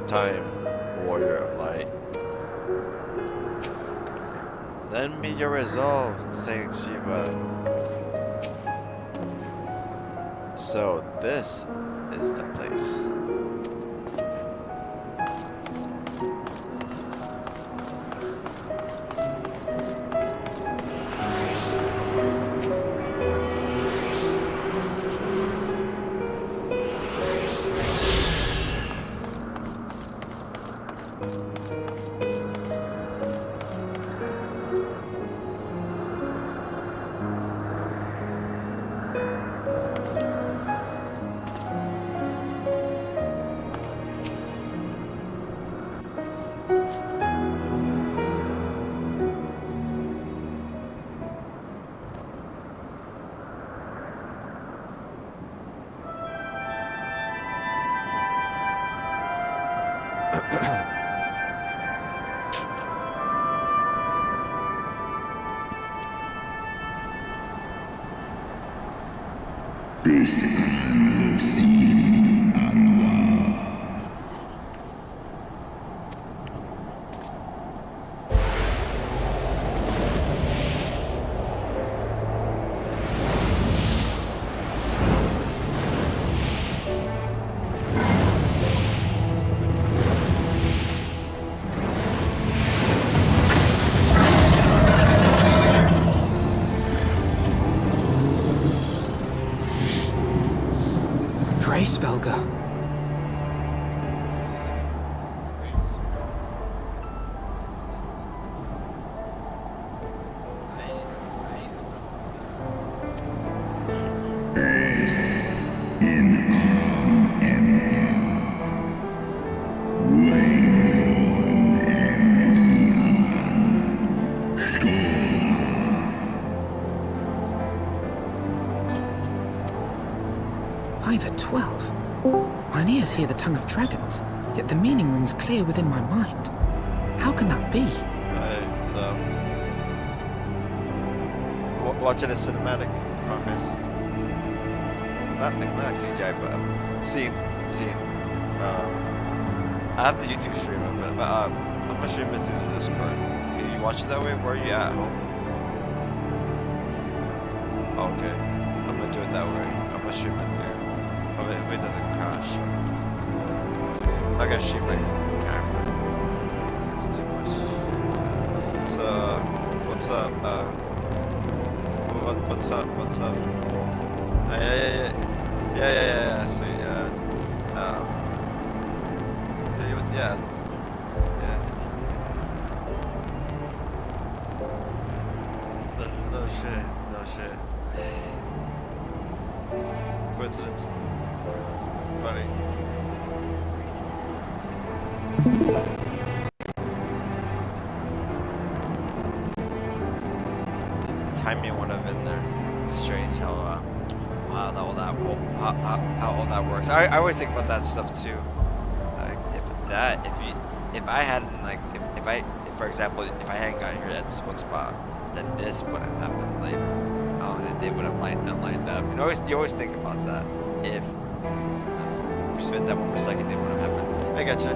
Time, warrior of light. Lend me your resolve, Saint Shiva. So this is the place. Velga. By the 12. Mine ears hear the tongue of dragons, yet the meaning rings clear within my mind. How can that be? Right, so watching a cinematic progress. Not CGI, but scene. I have the YouTube stream of it, but I'm gonna stream it through the Discord. Can you watch it that way? Where are you at home? Okay, I'm gonna do it that way. I'm gonna stream it through. If it doesn't crash. I'm not gonna shoot my camera. That's too much. So, what's up? What's up? Yeah. Sweet. Yeah. No shit. Coincidence. Funny. The timing would have been there. It's strange how all that works. I always think about that stuff too. Like if I hadn't like if for example if I hadn't got here at this one spot, then this wouldn't have happened. Like I don't think they would have lined up. You always think about that. If you spent that 1 second, it wouldn't have happened. I got you.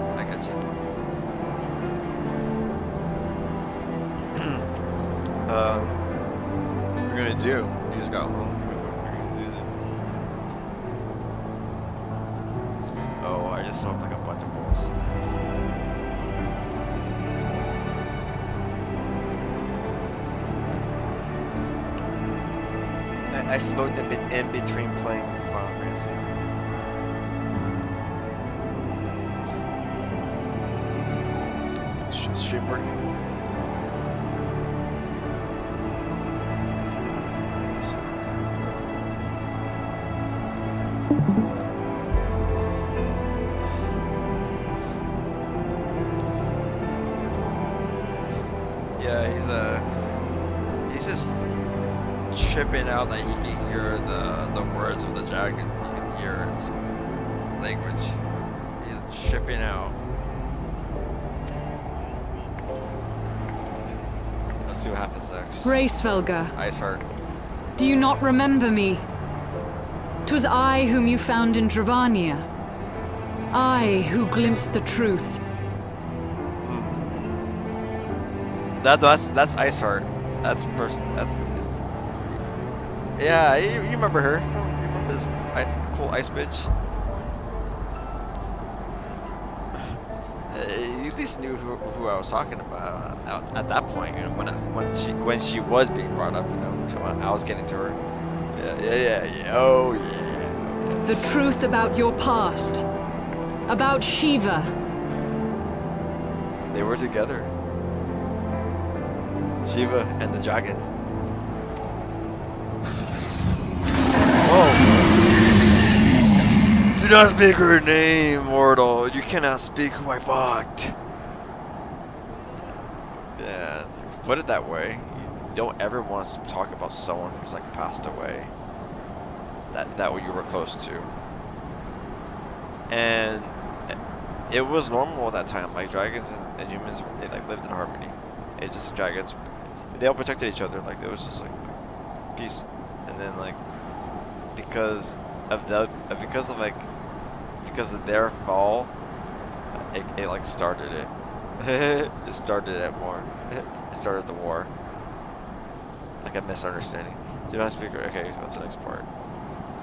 gonna do? You just got home. What are you gonna do then? Oh, I just smoked like a bunch of balls. I smoked in between playing Final Fantasy. Stream working? Yeah, he's just tripping out that he can hear the words of the dragon. You can hear its language. He's tripping out. Let's see what happens next. Gracevelga, Ice Heart. do you not remember me? 'Twas I whom you found in Dravania. I who glimpsed the truth. That's Ice Heart. That's person. Yeah, you remember her. You remember this cool ice bitch. You at least knew who I was talking about at that point. You know, when she was being brought up. You know, when I was getting to her. Yeah. Oh yeah. The truth about your past. About Shiva. They were together. Shiva and the dragon. Oh. Do not speak her name, mortal. You cannot speak who I fucked. Yeah, if you put it that way, you don't ever want to talk about someone who's like passed away. That you were close to. And it was normal at that time. Like dragons and humans, they like lived in harmony. It's just the dragons, they all protected each other. Like it was just like peace. And then like because of their fall, it like started it. It started it more. It started the war. Like a misunderstanding. Do not speak. Okay, what's the next part?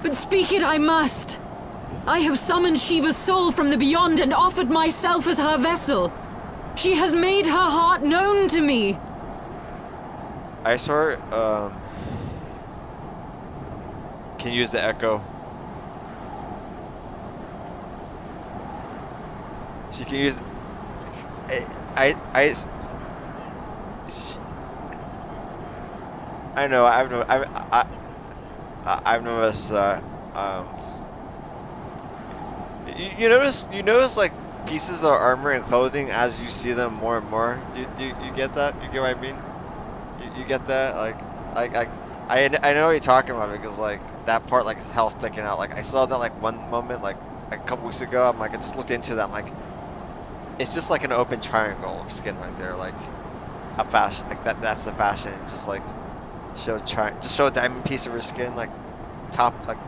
But speak it I must. I have summoned Shiva's soul from the beyond and offered myself as her vessel. She has made her heart known to me. I saw her, can use the echo. She can use. I know. I've noticed. You notice like pieces of armor and clothing as you see them more and more. You get that? You get what I mean? You get that? I know what you're talking about because like that part like is hell sticking out. Like I saw that like one moment like a couple weeks ago. I'm like I just looked into that. I'm like it's just like an open triangle of skin right there. Like a fashion like that's the fashion. Just like show a diamond piece of her skin like top like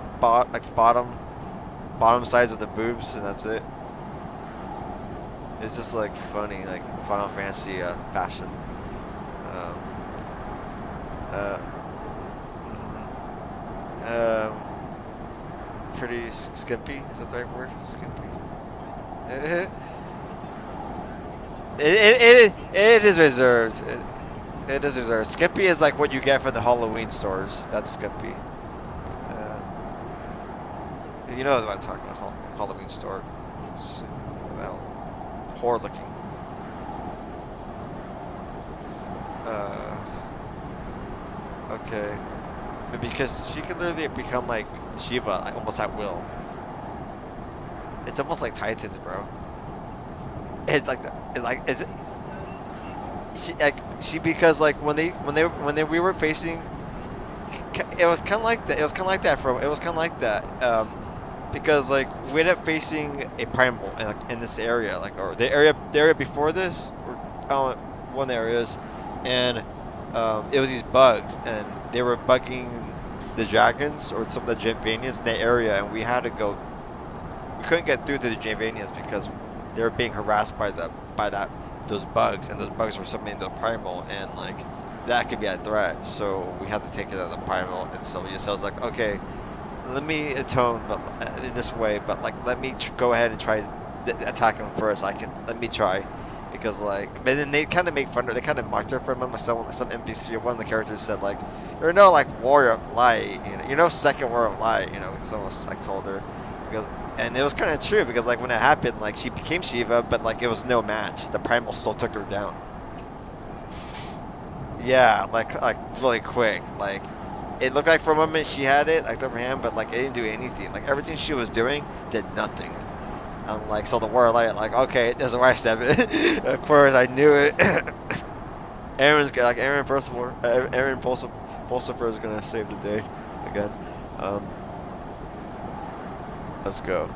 bottom size of the boobs and that's it. It's just like funny like Final Fantasy fashion. Pretty skimpy, is that the right word? Skimpy. It is reserved. It is reserved. Skimpy is like what you get from the Halloween stores. That's skimpy. You know what I'm talking about, Halloween store. Well, poor looking. Okay. But because she can literally become like Shiva almost at will. It's almost like Titans, bro. It's like is it? She because like when we were facing, it was kind of like that. It was kind of like that. Because like we ended up facing a primal in this area, like or the area before this, or one of the areas, and it was these bugs, and they were bugging the dragons or some of the Genvanians in that area, and we had to go. We couldn't get through to the Genvanians because they were being harassed by those bugs, and those bugs were summoning the primal, and like that could be a threat. So we have to take it as a primal. And so Yasel was like, okay, let me atone, but in this way. But like, let me go ahead and try attack him first. Let me try. Because like, but then they kind of make fun of, they kind of mocked her from him. Like some NPC or one of the characters said like, "You're no like warrior of light, you're no second warrior of light." It's almost like told her, because, and it was kind of true because like when it happened, like she became Shiva, but like it was no match. The primal still took her down. Yeah, like really quick. Like it looked like for a moment she had it like the upper hand, but like it didn't do anything. Like everything she was doing did nothing. Like, so the warrior light, like, okay, this is where I step in. Of course, I knew it. Aaron Pulsifer is gonna save the day again. Let's go.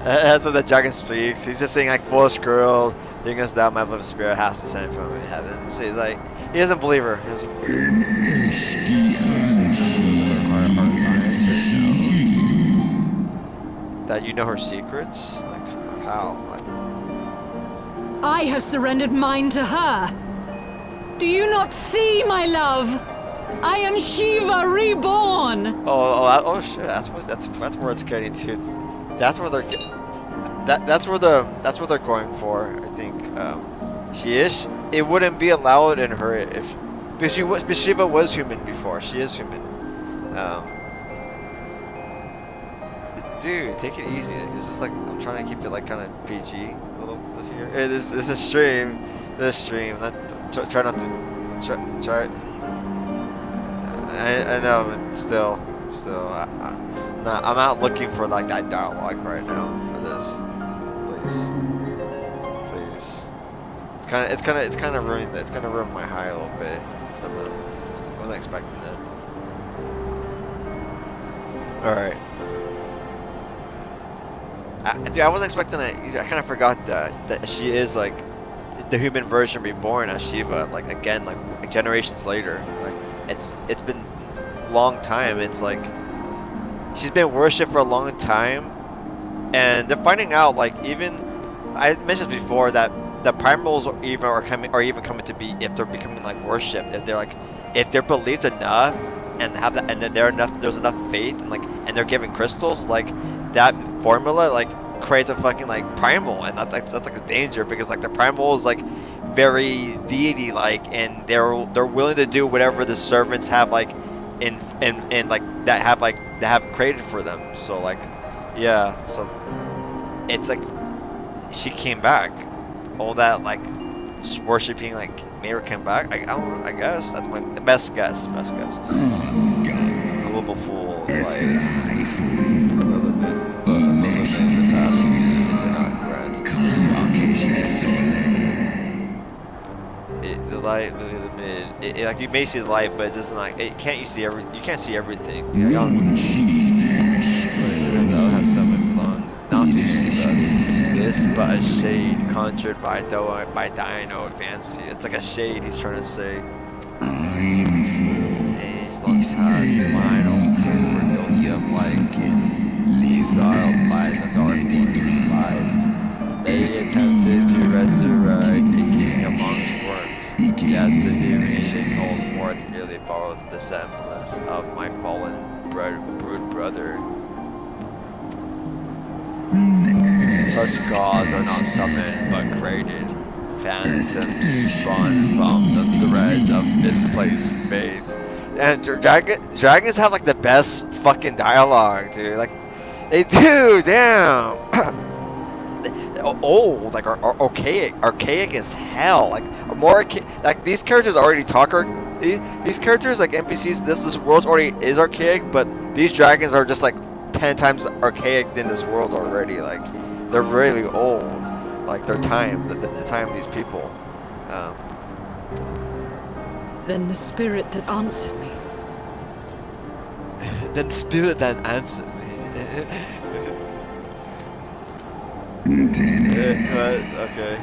That's what the dragon speaks. He's just saying like, "Foolish girl, leading us down, my beloved spirit has descended from heaven." So he's like, he doesn't believe her. That you know her secrets? Like, how? Like, I have surrendered mine to her. Do you not see, my love? I am Shiva reborn. Oh shit! That's where it's getting to. That's where they're that's where they're going for. I think she is. It wouldn't be allowed in her because Shiva was human before. She is human. Dude, take it easy. This is like, I'm trying to keep it like kind of PG a little bit here. Hey, this is a stream. This stream. Try not to try. I know, but still, I'm not looking for like that dialogue right now for this. Please. It's kind of ruining that. It's gonna ruin my high a little bit. I wasn't expecting that. All right. Dude, I wasn't expecting it. I kind of forgot that she is like the human version reborn as Shiva. Like again, like generations later. Like it's been a long time. It's like she's been worshipped for a long time, and they're finding out like even I mentioned before that the primals are even coming to be if they're becoming like worshipped. If they're believed enough and have that, and there's enough faith and they're given crystals, like that formula like creates a fucking like primal, and that's like a danger because like the primal is like very deity like, and they're willing to do whatever the servants have like in like that have created for them. So like yeah, so it's like she came back, all that like worshipping like made her come back. I guess that's my best guess. Global fool. The light, the mid. Like you may see the light, but it doesn't like it. Can't you see everything? You can't see everything. You know, have seven lungs. Not too Shiva. This but a shade conjured by Dino fancy. It's like a shade he's trying to say. Age long past, mine own were guilty of like styled by the dark one's lies. They attempted to resurrect a king amongst worms, yet the demon they called forth merely borrowed the semblance of my fallen brood brother. Such gods are not summoned but created. Phantoms spun from the threads of misplaced faith. And dragons have like the best fucking dialogue, dude. Like they do, damn. Old, like archaic as hell. Like more like these characters already talk. These characters like NPCs. This world already is archaic, but these dragons are just like 10 times archaic than this world already. Like they're really old. Like their time, the time of these people. Then the spirit that answered me. Then the spirit that answered me. Okay.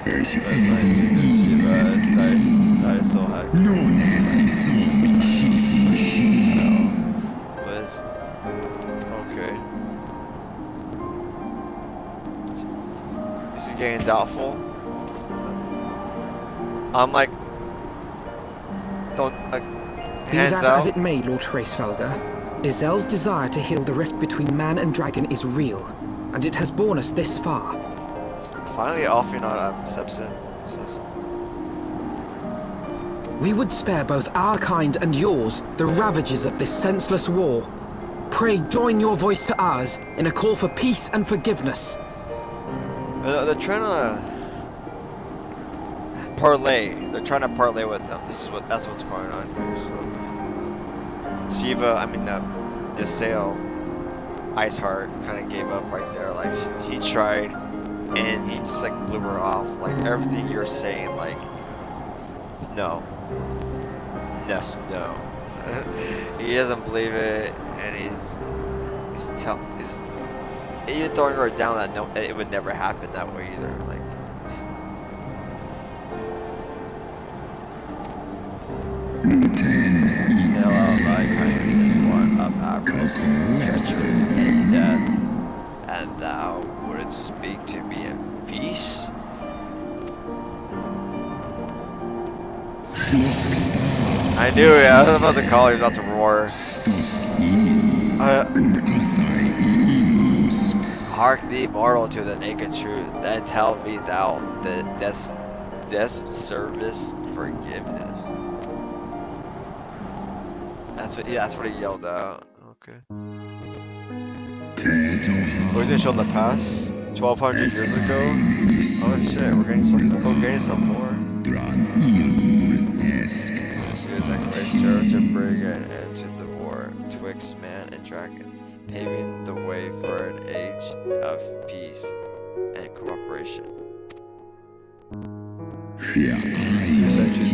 Okay. This is getting doubtful. I'm like, don't like. Be Hands that out. as it may, Lord Hraesvelger, Izel's desire to heal the rift between man and dragon is real, and it has borne us this far. Finally, Alfionot steps in. We would spare both our kind and yours the ravages of this senseless war. Pray join your voice to ours in a call for peace and forgiveness. They're trying to parlay. They're trying to parlay with them. That's what's going on here. So, Shiva, Ysael, Iceheart kind of gave up right there. Like he tried, and he just like blew her off. Like everything you're saying, like no. He doesn't believe it, and he's even throwing her down that no, it would never happen that way either. Like. And death, and thou wouldst speak to me in peace. I knew it. I was about to call. He was about to roar. Hark thee, mortal, to the naked truth. Then tell me thou this service forgiveness. That's what he yelled out. Okay. We're gonna show in the past, 1200 years ago. Oh shit, we're getting some more. She was a great hero to bring an end to the war twixt man and dragon, paving the way for an age of peace and cooperation.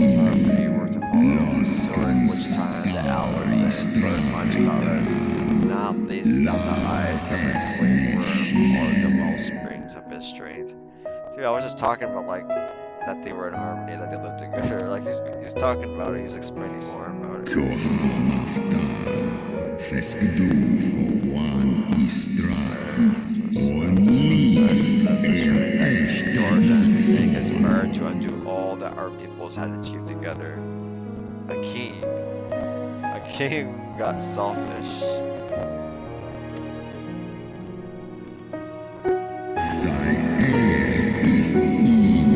Harmony were to follow, during which time the hours and much powers, not least that the eyes of a worm or the wellsprings of his strength. See, I was just talking about like that they were in harmony, that they lived together. Like he's talking about it, he's explaining more about it. Jordan his power to undo all that our peoples had achieved together. A king got selfish.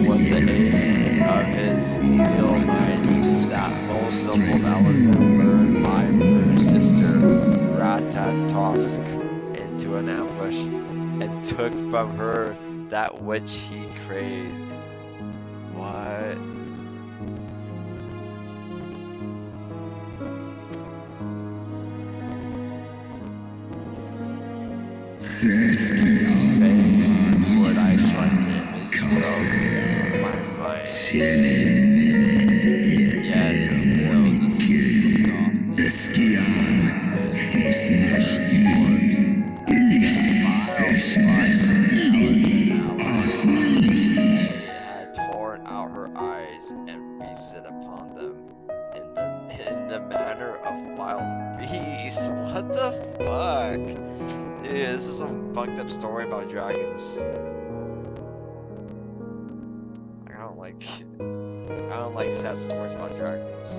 Was the aim of his ill minds that most noble valors lured my sister Ratatosk into an ambush and took from her that which he craved. What? Would I strike him is my mind. Yet still the spirit of had torn out her eyes and feasted upon them in the manner of wild beasts. What the fuck? Yeah, this is some fucked up story about dragons. I don't like sad stories about dragons.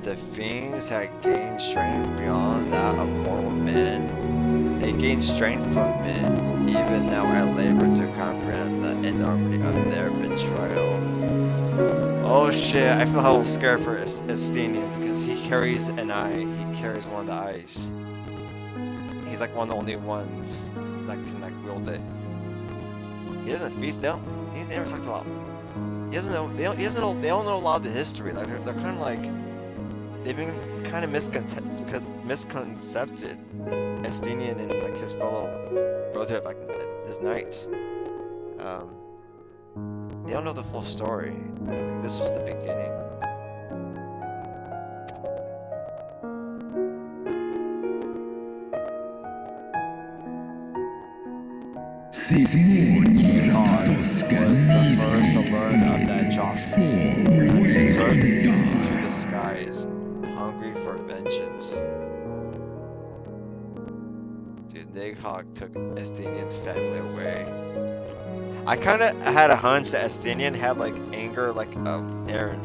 The fiends had gained strength beyond that of mortal men. They gained strength from men. Even now I labor to comprehend the enormity of their betrayal. Oh shit, I feel how scared for Estinian because he carries an eye. He carries one of the eyes. He's like one of the only ones that can like wield it. He doesn't feast. They never talked about. He doesn't know. They don't know a lot of the history. Like they're kind of like they've been kind of misconcepted. Estinian and like his fellow brotherhood, like his knights. They don't know the full story. Like, this was the beginning. was the first to learn of that Jocelyn to the skies, hungry for vengeance. Dude, Nighthawk took Estinian's family away. I kind of had a hunch that Estinian had like anger like Eren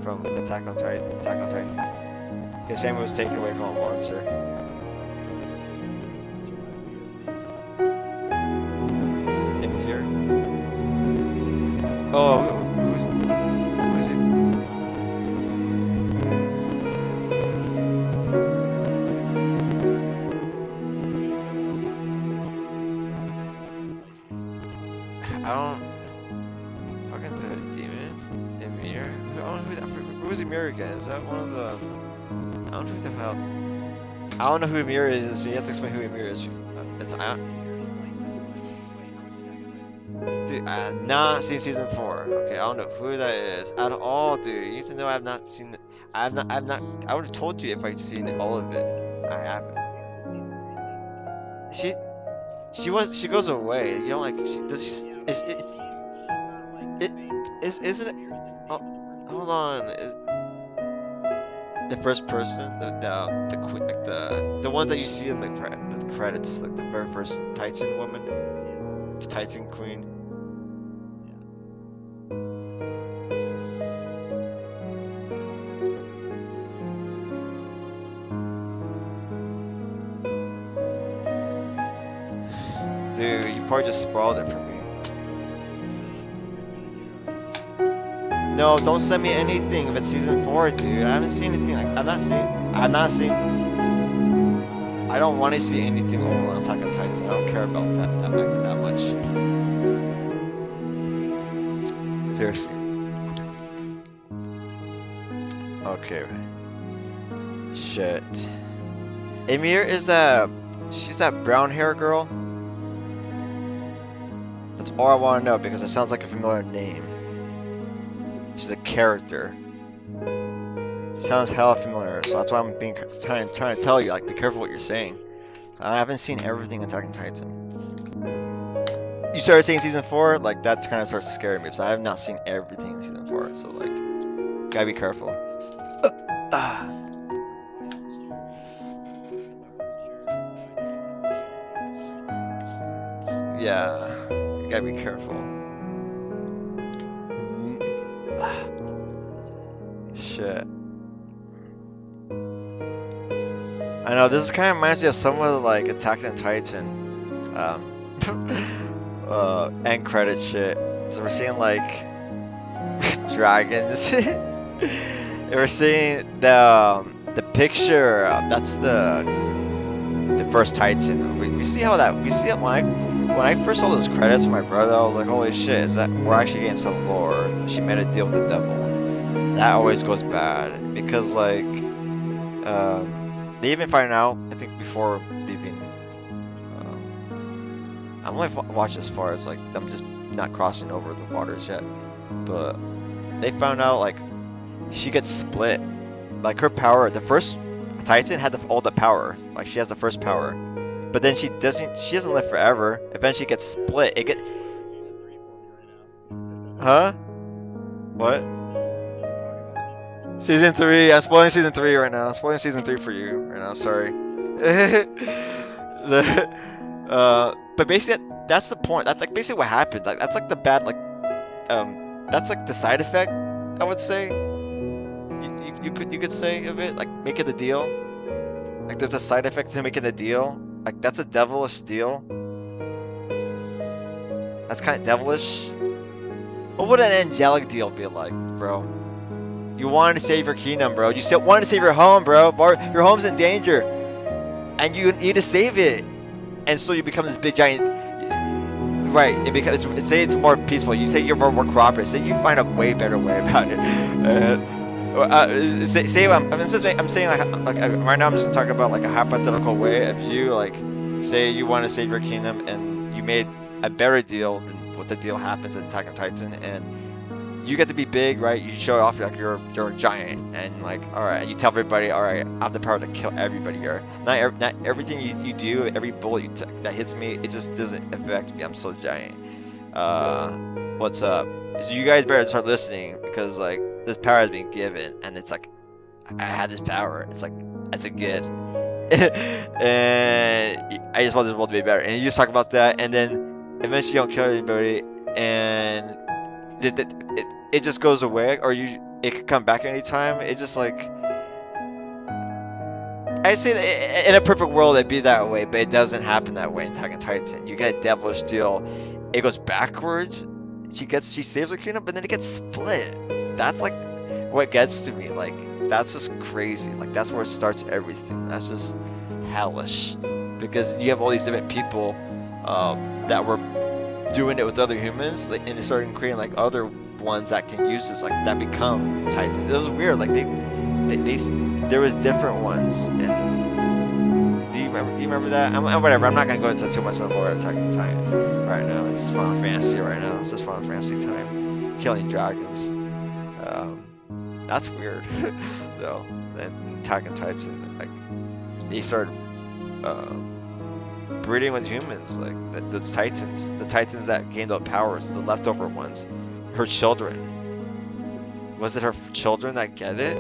from Attack on Titan. His family was taken away from a monster. In here. Oh, who is he? I don't. Fucking the demon? Emir? I don't know who that. Who is Emir again? Is that one of the? I don't know who the hell. I don't know who Emir is, so you have to explain who Emir is. Dude, I have not seen season 4. Okay, I don't know who that is at all, dude. You need to know I have not seen. I would have told you if I'd seen all of it. I haven't. She goes away. You know, like isn't it? Oh, hold on. The first person, the queen, like the one that you see in the credits, like the very first Titan woman, Titan queen. Dude, you probably just spoiled it for me. No, don't send me anything if it's season 4, dude. I haven't seen anything like I'm not seeing. I don't want to see anything over on Attack on Titan. I don't care about that much. Seriously. Okay. Shit. Emir is she's that brown hair girl. That's all I want to know because it sounds like a familiar name. She's a character. Sounds hella familiar, so that's why I'm trying to tell you, like, be careful what you're saying. So I haven't seen everything in Attack on Titan. You started saying season 4, like that kind of starts to scare me because I have not seen everything in season 4. So like, gotta be careful. Yeah, you gotta be careful. Shit. I know this kind of reminds me of some of the like Attack on Titan, end credit shit. So we're seeing like dragons. And we're seeing the picture. That's the first Titan. We see how that we see it when I first saw those credits with my brother. I was like, holy shit! Is that we're actually getting some lore? She made a deal with the devil. That always goes bad because like they even find out I think before leaving. I'm only watched as far as like them just not crossing over the waters yet, but they found out like she gets split. Like her power, the first Titan had all the power. Like she has the first power, but then she doesn't live forever. Eventually gets split. Huh? What? Season 3. I'm spoiling season 3 right now. I'm spoiling season 3 for you right now. Sorry. But basically, that's the point. That's like basically what happens. Like that's like the bad that's like the side effect. I would say. You could say of it like making the deal. Like there's a side effect to making the deal. Like that's a devilish deal. That's kind of devilish. What would an angelic deal be like, bro? You wanted to save your kingdom, bro. You wanted to save your home, bro. Your home's in danger, and you need to save it. And so you become this big giant. Right? Say it's more peaceful. You say you're more cooperative. Say you find a way better way about it. I'm saying like right now I'm just talking about like a hypothetical way. If you like say you want to save your kingdom and you made a better deal than what the deal happens in Attack on Titan, and you get to be big, right? You show off like you're a giant, and like, all right, you tell everybody, all right, I have the power to kill everybody here. Not everything you do, every bullet that hits me, it just doesn't affect me. I'm so giant. What's up? So you guys better start listening, because like this power has been given, and it's like I had this power. It's like it's a gift, and I just want this world to be better. And you just talk about that, and then eventually you don't kill anybody, and it just goes away, or it could come back anytime. It just like, I say that in a perfect world it'd be that way, but it doesn't happen that way in Attack on Titan. You get a devilish deal, it goes backwards. She saves her kingdom, but then it gets split. That's like what gets to me. Like that's just crazy. Like that's where it starts everything. That's just hellish, because you have all these different people that were doing it with other humans, like, and they started creating like other ones that can use this, like that become Titans. It was weird. Like they there was different ones. And do you remember that? Whatever. I'm not gonna go into too much of the lore of Attack on Titan right now. It's Final Fantasy right now. It's just Final Fantasy time. Killing dragons. That's weird, though. And Attack on Titan, like they started breeding with humans, like the Titans that gained up powers, the leftover ones, her children. Was it her children that get it?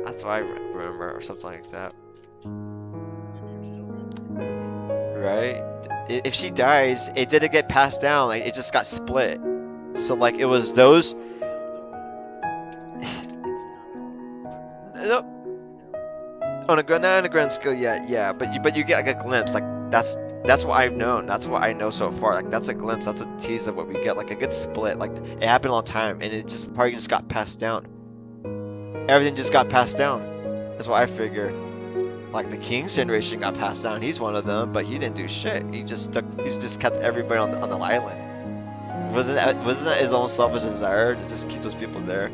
That's what I remember, or something like that. Right? If she dies, it didn't get passed down, like it just got split. So like it was those. Nope. On a grand scale, yeah, but you get like a glimpse, like that's what I've known. That's what I know so far. Like that's a glimpse, that's a tease of what we get. Like a good split. Like it happened a long time, and it just probably just got passed down. Everything just got passed down. That's what I figure. Like the King's generation got passed down. He's one of them, but he didn't do shit. He just kept everybody on the island. Wasn't that his own selfish desire to just keep those people there?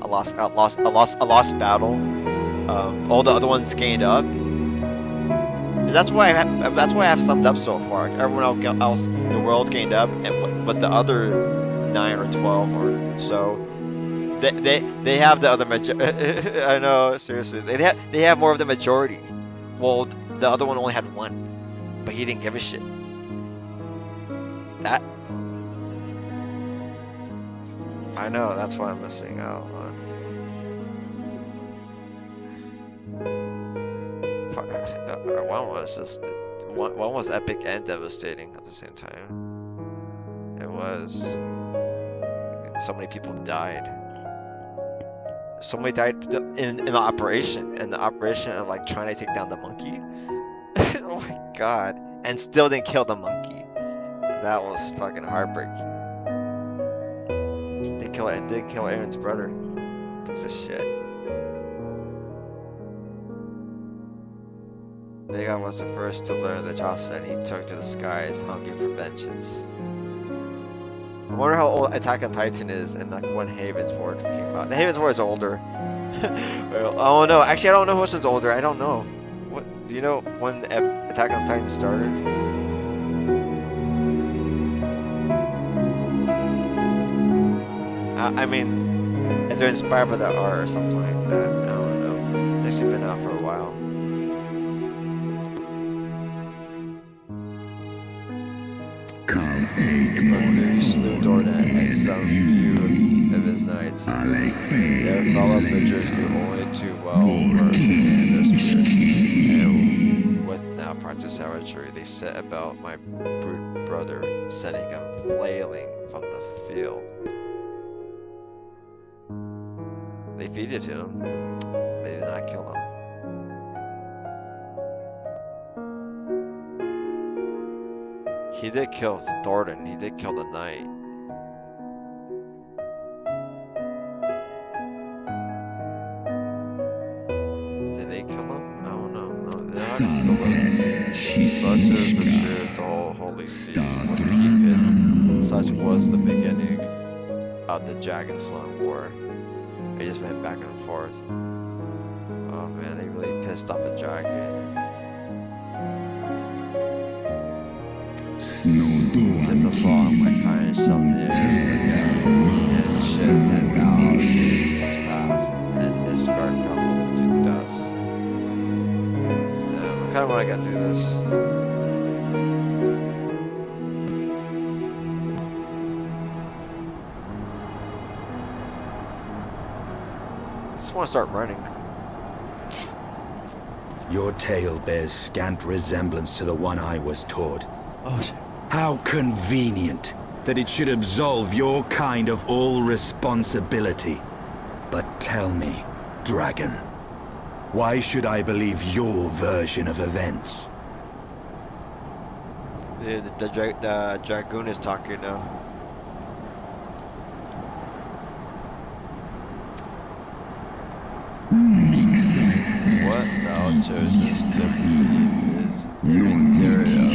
A lost battle. All the other ones gained up. That's why I have summed up so far. Everyone else, the world gained up, but the other 9 or 12 or so, they have the other I know, seriously, they have more of the majority. Well, the other one only had 1, but he didn't give a shit. That I know. That's why I'm missing out on. One was epic and devastating at the same time. It was. So many people died. So many died in the operation. In the operation of like trying to take down the monkey. Oh my god! And still didn't kill the monkey. That was fucking heartbreaking. They did kill Aaron's brother. Piece of shit. Dagon was the first to learn the Jocelyn he took to the skies, hungry for vengeance. I wonder how old Attack on Titan is and like when Heavensward came out. The Heavensward is older. Oh no, actually I don't know which one's older. I don't know. What do you know when Attack on Titan started? I mean, if they're inspired by the art or something like that, I don't know. They've actually been out for a while. Slew Dornan and some few of his knights. Their fellow pictures knew only too well for and spirit. And with now practiced savagery, they set about my brute brother, sending him flailing from the field. They defeated him. They did not kill him. He did kill Thornton. He did kill the knight. Did they kill him? I don't know. No, they're not still living. Such is the truth, the whole holy sea. Such was the beginning of the Dragon Slum War. They just went back and forth. Oh man, they really pissed off the dragon. There's a flaw in my kind shall near and shifted out its past, and its guard crumbled to dust. I kind of want to get through this. I just want to start running. Your tale bears scant resemblance to the one I was taught. Oh shit. How convenient that it should absolve your kind of all responsibility. But tell me, dragon, why should I believe your version of events? The dragoon is talking now. What thou choosest to believe is immaterial.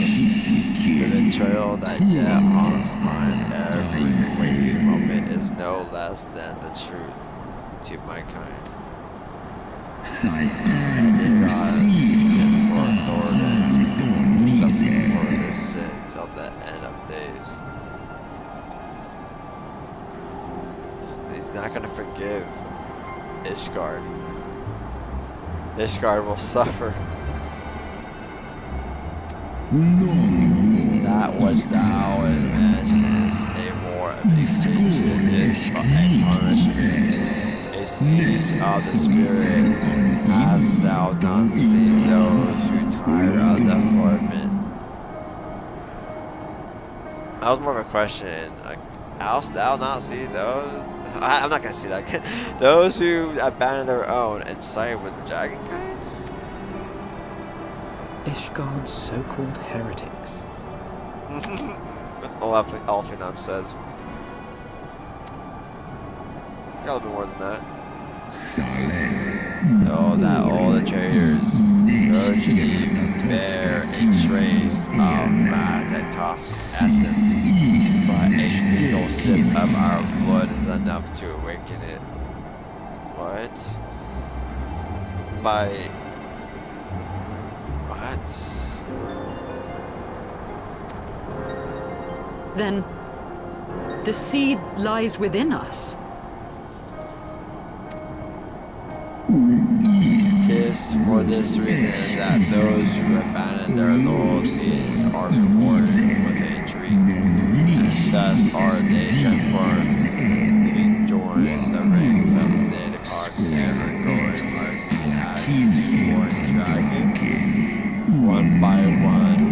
The betrayal that yet haunts mine every waking moment is no less than the truth to my kind. And God for authority for this sin till the end of days. He's not gonna forgive Ishgard. Ishgard will suffer. That which thou imaginest a more abdication is but a punishment, a siege of the spirit. Hast thou not seen those who tire of the torment? That was more of a question. Like, hast thou not seen those? I'm not gonna see that. Those who abandon their own and side with dragonkind? Ishgard's so-called heretics. That's all Alphinaud says. Gotta be more than that. Know that all the traitors urgently bear a trace of Rathatos essence, but a single sip of our blood is enough to awaken it. What? By... what? Then the seed lies within us. Tis for this reason that those who abandon their loyalties are rewarded with a dream, and thus are they transformed to join the ranks of Nidhogg, ever going like as newborn dragons, one by one,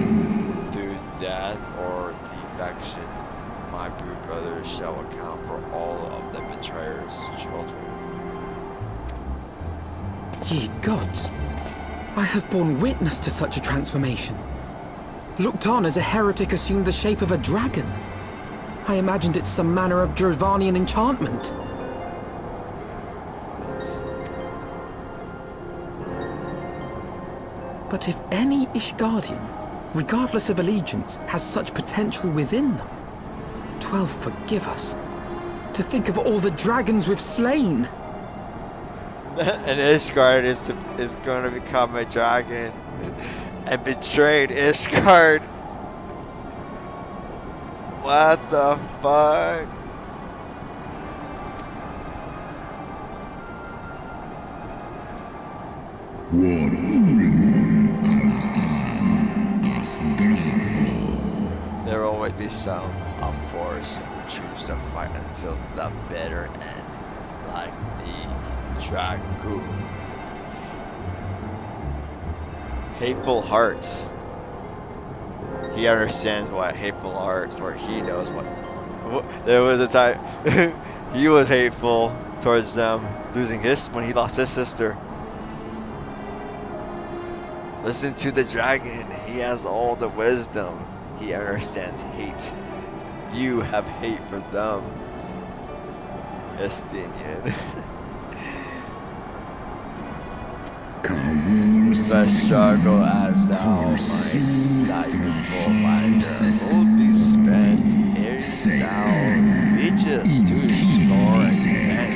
through death or defection. My brood brothers shall account for all of the betrayer's children. Ye gods, I have borne witness to such a transformation. Looked on as a heretic assumed the shape of a dragon. I imagined it some manner of Drovanian enchantment. But if any Ishgardian, regardless of allegiance, has such potential within them, 12 forgive us. To think of all the dragons we've slain! And Ishgard is going to become a dragon and betrayed Ishgard. What the fuck? There will always be some, of course, who choose to fight until the bitter end, like the Dragoon. Hateful hearts. He understands what hateful hearts, where he knows what. There was a time he was hateful towards them, when he lost his sister. Listen to the dragon. He has all the wisdom. He understands hate. You have hate for them, Estinian. The struggle as thou might, thy youthful minder will be spent ere thou reachest to explore again,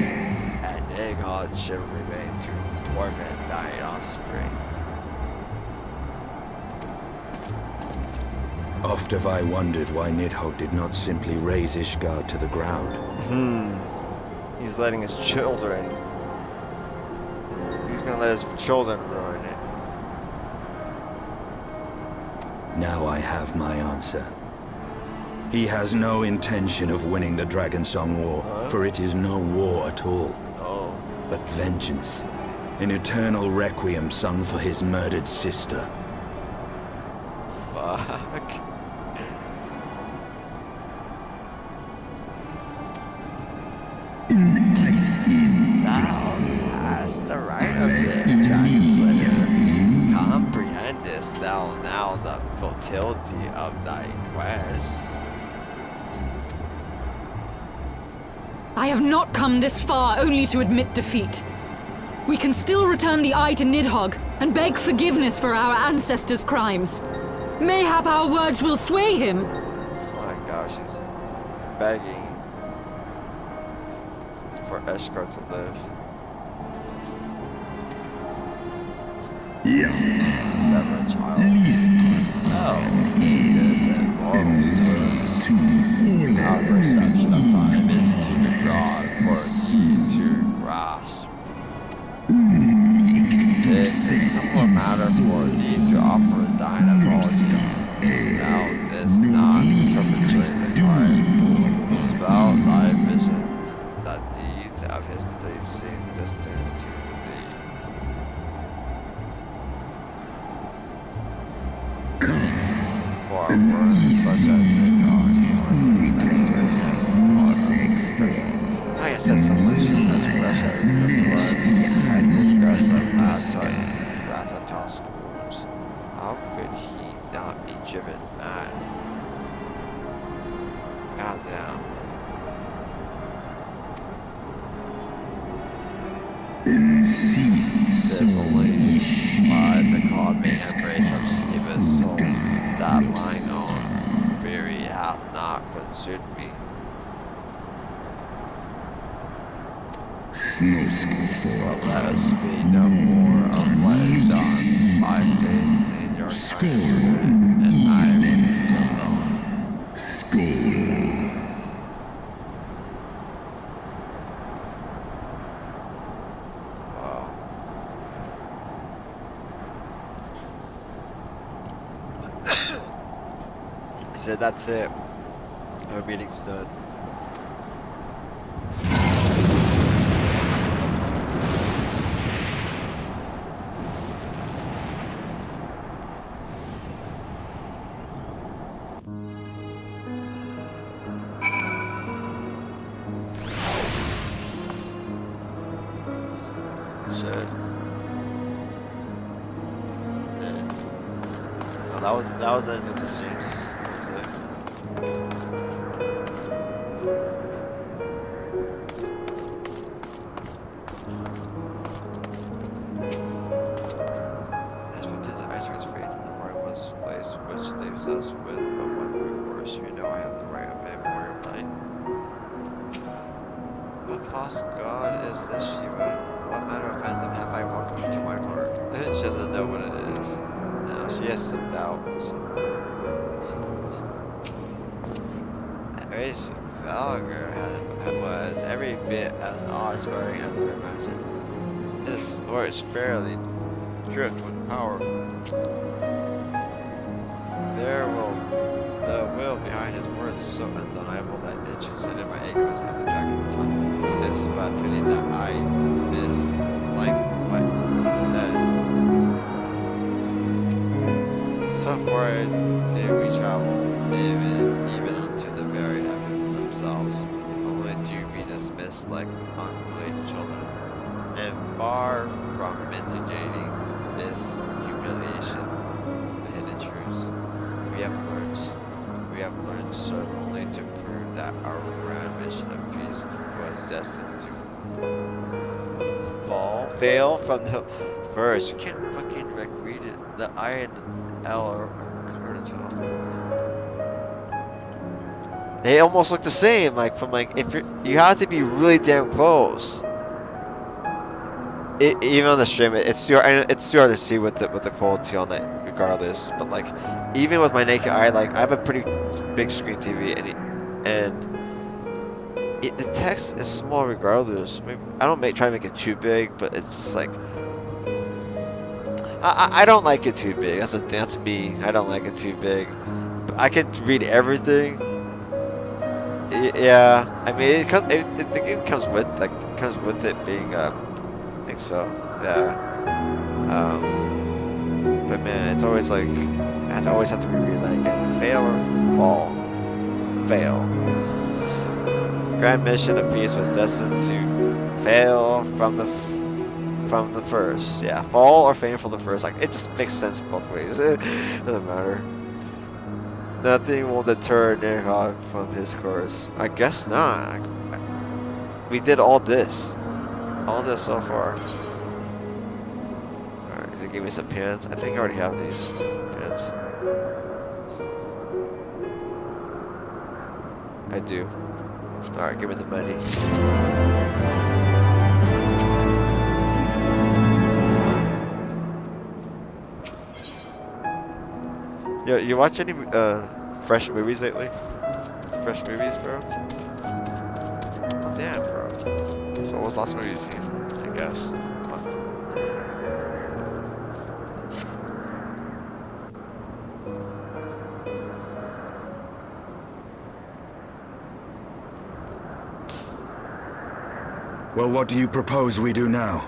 and Nidhogg shall remain to torment thine offspring. Oft have I wondered why Nidhogg did not simply raze Ishgard to the ground. He's letting his children. He's gonna let his children ruin it. Now I have my answer. He has no intention of winning the Dragonsong War, for it is no war at all, but vengeance. An eternal requiem sung for his murdered sister. Fuck. Thou hast the right of it, Dragon Slayer. Comprehendest thou now the futility of thy quest? I have not come this far only to admit defeat. We can still return the eye to Nidhogg and beg forgiveness for our ancestors' crimes. Mayhap our words will sway him. Oh my gosh, he's begging for Ishgard to live. Sever a child. Oh, focus and moral terms. Our perception of time is too broad for thee to grasp. It is a simple matter for thee to offer thine apologies. Thou didst not perpetrate the crime. Dispel thy visions, the deeds of history seem distant to thee. For our words such as they are, I assess relation as fresh as the blood. I discuss the last of Ratatosk's wounds. How could he not be driven mad? Goddamn. Sizzling by the calming embrace of Shiva's soul, that mine own fury hath not consumed me. But let us speak no more of what is done by faith in your country, and I will alone. Wow. He said that's it. Our meeting's done. Shit. Yeah. Oh, that was the end of the scene. That's it. As with his Icer's faith in the right was place, which leaves us with the one recourse. You know I have the right of memory of light. What false god is this, Shiva? What manner of phantom have I welcomed to my heart? She doesn't know what it is. No, she has some doubt. Race Valgar was every bit as awe-inspiring as I imagined. His voice fairly dripped with power. The will behind his words so undeniable that it transcended my ignorance of the dragon's tongue. This but pity that I misliked what he said. So far did we travel, even unto the very heavens themselves, only to be dismissed like unruly children. And far from mitigating this humiliation, the hidden truths we have learned serve only to prove that our grand mission of peace was destined to fail from the first. You can't fucking read it. The I and L are cordial. They almost look the same. Like from like if you have to be really damn close. even on the stream, it's too hard to see with the quality on that, regardless. But like, even with my naked eye, like I have a pretty big screen TV, and the text is small regardless. Maybe, I don't try to make it too big, but it's just like I don't like it too big. That's me. I don't like it too big. But I can read everything. Yeah, I mean, the game comes with it being I think so. Yeah. But man, it's always like I always have to reread that again. Fail or fall. Fail. Grand mission of peace was destined to fail from the first. Yeah, fall or fail from the first. Like it just makes sense both ways. It doesn't matter. Nothing will deter Nidhogg from his course. I guess not. We did all this so far. Alright, does it give me some pants? I think I already have these pants. I do. Alright, give me the money. Yo, you watch any fresh movies lately? Fresh movies, bro? Damn, bro. So what was the last movie you seen? I guess. Well, what do you propose we do now?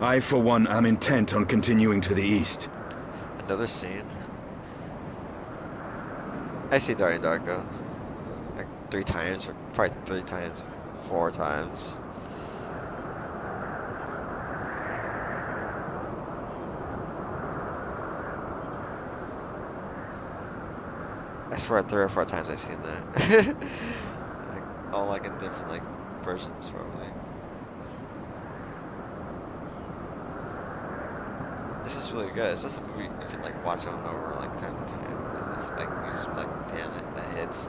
I, for one, am intent on continuing to the east. Another scene? I see Donnie Darko. Like 3 times, or probably 3 times, 4 times. I swear 3 or 4 times I've seen that. Like, all like in different like versions probably. This is really good. It's just a movie you can like watch over and over like time to time. It's like you just like, damn it, that hits.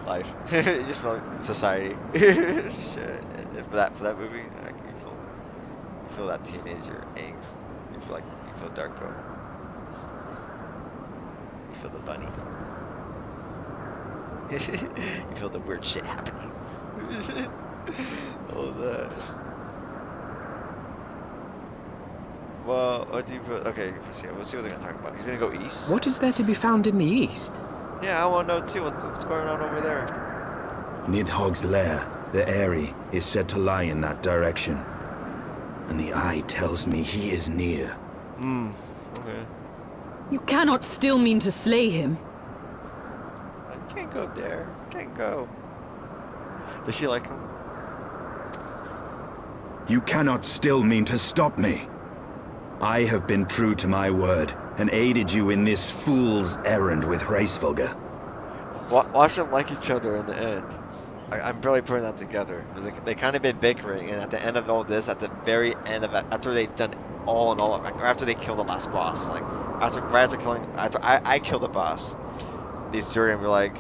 Life. You just feel like society. Shit. And for that movie, like you feel that teenager angst. You feel Darko. You feel the bunny. You feel the weird shit happening. All that. Well, what do you put? Okay, we'll see what they're gonna talk about. He's gonna go east. What is there to be found in the east? Yeah, I want to know too. What's going on over there? Nidhogg's lair, the Eyrie, is said to lie in that direction. And the eye tells me he is near. Okay. You cannot still mean to slay him. I can't go there. Can't go. Does she like him? You cannot still mean to stop me. I have been true to my word, and aided you in this fool's errand with Hraesvelgr. Watch them like each other in the end. I'm barely putting that together. They kind of been bickering, and at the end of all this, at the very end of it, after they've done all in all, like after they kill the last boss, like after I kill the boss, these two are gonna be like,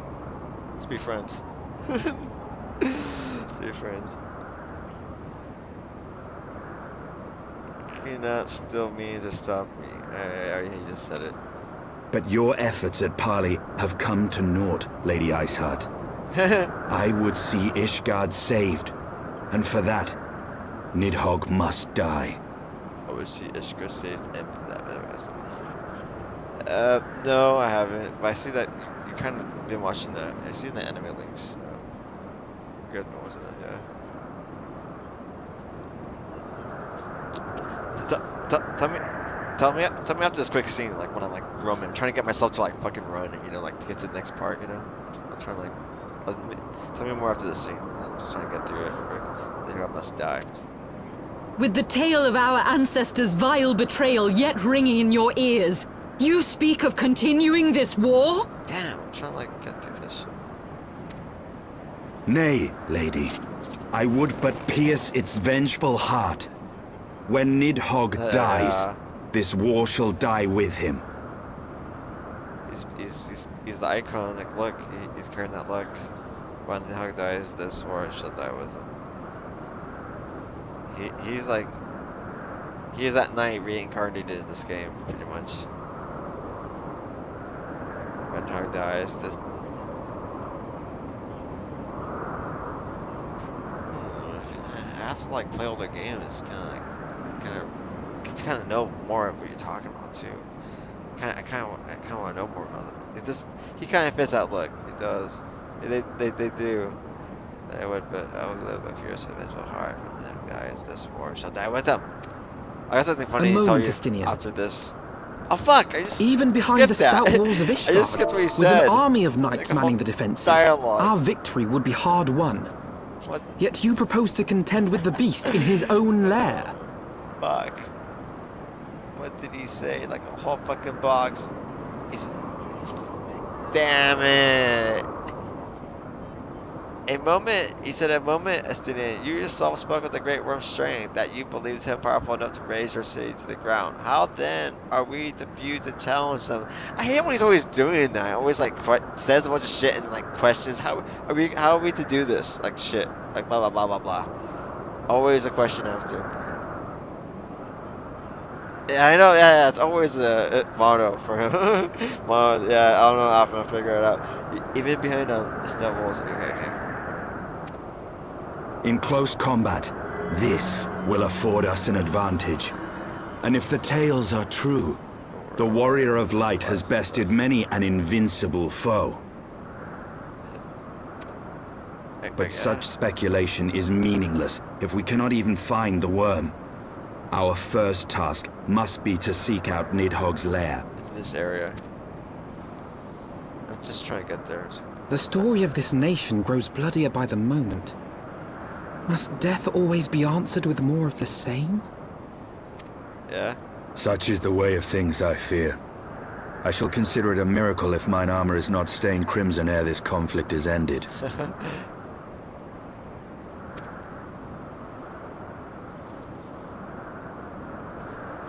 let's be friends. Let's be friends. Cannot still mean to stop me. He just said it. But your efforts at parley have come to naught, Lady Iceheart. I would see Ishgard saved, and for that, Nidhogg must die. I would see Ishgard saved, and for that, no, I haven't. But I see that you kind of been watching that. I see the anime links. Good, wasn't it? Yeah. Tell me after this quick scene, like when I'm like roaming, I'm trying to get myself to like fucking run, you know, like to get to the next part, you know. I'm trying to like, tell me more after this scene. I'm just trying to get through it. Then I must die. With the tale of our ancestors' vile betrayal yet ringing in your ears, you speak of continuing this war? Damn, I'm trying to like get through this shit. Nay, lady. I would but pierce its vengeful heart. When Nidhogg dies, this war shall die with him. He's the icon. Like, look, he's carrying that look. When Nidhogg dies, this war shall die with him. He's like He is that knight reincarnated in this game, pretty much. When Hog dies, this. I have to like play older games, kind of know more of what you're talking about too. I kind of want to know more about it. This he kind of fits that look. He does. They do. I would live a fierce vengeful heart from the guys. This war shall die with them. I got something funny to tell you after this. Oh fuck! I just even behind the stout that. walls of Ishtar, I just skipped what he with said. an army of knights manning the defenses, dialogue. our victory would be hard won. What? Yet you propose to contend with the beast in his own lair. Fuck. What did he say? Like a whole fucking box. He's. Damn it. He said, a moment, Estinian, you yourself spoke of the great worm's strength, that you believed him powerful enough to raise your city to the ground. How then are we to view to challenge them? I hate when he's always doing that. Always like says a bunch of shit and like questions. How are we to do this? Like shit. Like blah blah blah blah blah. Always a question after. Yeah, I know. Yeah, it's always a motto for him. Motto, yeah, I don't know. I'm gonna figure it out. Even behind the step walls. Okay. In close combat, this will afford us an advantage. And if the tales are true, the Warrior of Light has bested many an invincible foe. But such speculation is meaningless if we cannot even find the worm. Our first task must be to seek out Nidhogg's lair. It's this area. I'm just trying to get there. The story of this nation grows bloodier by the moment. Must death always be answered with more of the same? Yeah. Such is the way of things, I fear. I shall consider it a miracle if mine armor is not stained crimson ere this conflict is ended.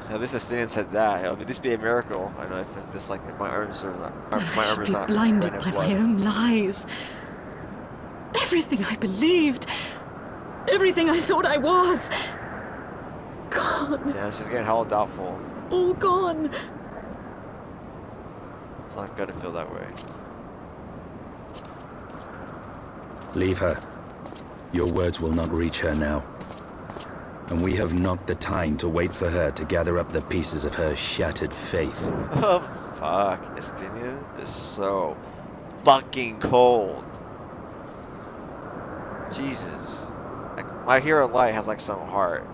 At least Estinian said that. It would at least be a miracle. I know if this like if my arms are not, my armor's not blinded by my own lies. Everything I believed. Everything I thought I was. Gone. Yeah, she's getting hella doubtful. All gone. It's not good to feel that way. Leave her. Your words will not reach her now. And we have not the time to wait for her to gather up the pieces of her shattered faith. Oh, fuck. Estinian is so fucking cold. Jesus. Like, my Hero of Light has like some heart.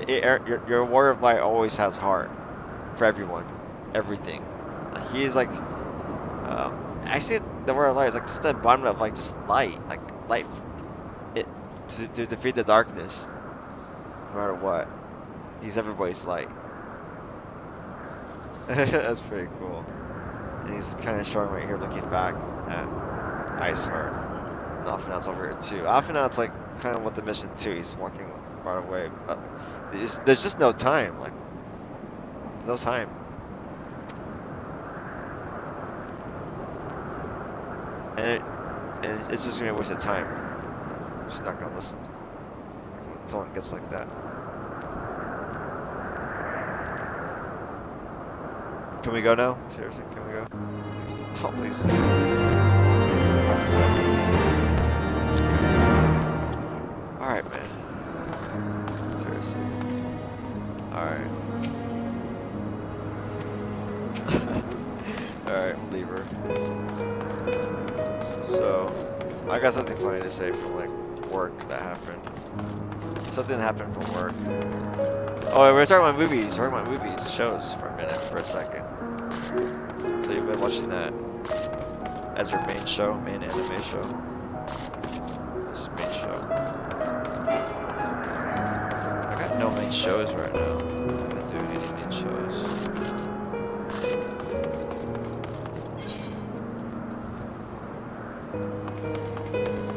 Your Warrior of Light always has heart. For everyone. Everything. He is like... I see the Warrior of Light is like just the embodiment of like just light. Like, light to defeat the darkness. No matter what. He's everybody's light. That's pretty cool. And he's kind of showing right here looking back at Iceheart. And Alphinaud's over here too. Alphinaud's like kind of with the mission too. He's walking right away. But there's just no time. Like, there's no time. And it's just gonna be a waste of time. She's not gonna listen. When someone gets like that. Can we go now? Seriously, can we go? Oh, please. Press accepted. Alright, man. Seriously. Alright. Alright, leave her. So, I got something funny to say from like work that happened. Something happened from work. Oh, we were talking about movies. We're talking about movies, shows for a minute, for a second. So you've been watching that as your main show, main anime show. This main show. I got no main shows right now. I'm not doing any main shows.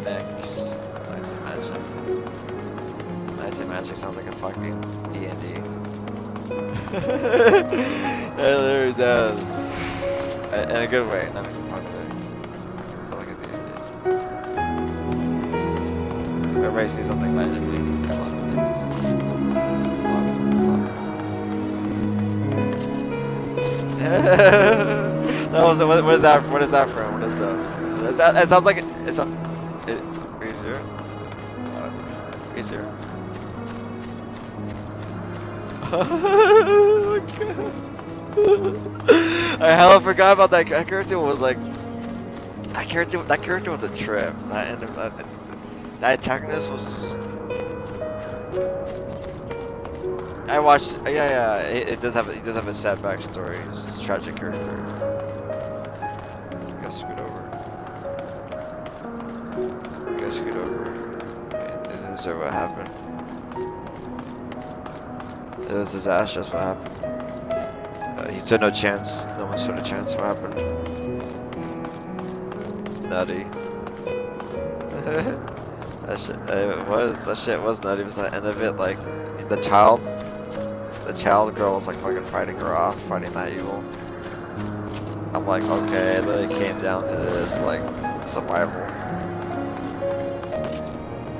Next, Knights of Magic. Knights of Magic sounds like a fucking D&D. It literally does. In a good way, not making fun of it. It's not like a D&D. Everybody sees something randomly. Come on, it's not. That was what is that? What is that from? What is that? It sounds like it's a. Are you serious? Are you serious? Oh my god! I hella forgot about that. That character was like. That character was a trip. That antagonist was just. I watched. Yeah. It does have a sad backstory. It's just a tragic character. Gotta scoot over. It is what happened. It was disastrous. What happened? He stood no chance. No one stood a chance. What happened? Nutty. That shit was nutty. Was the end of it like the child girl was like fucking fighting her off, fighting that evil. I'm like, okay, then it came down to this like survival.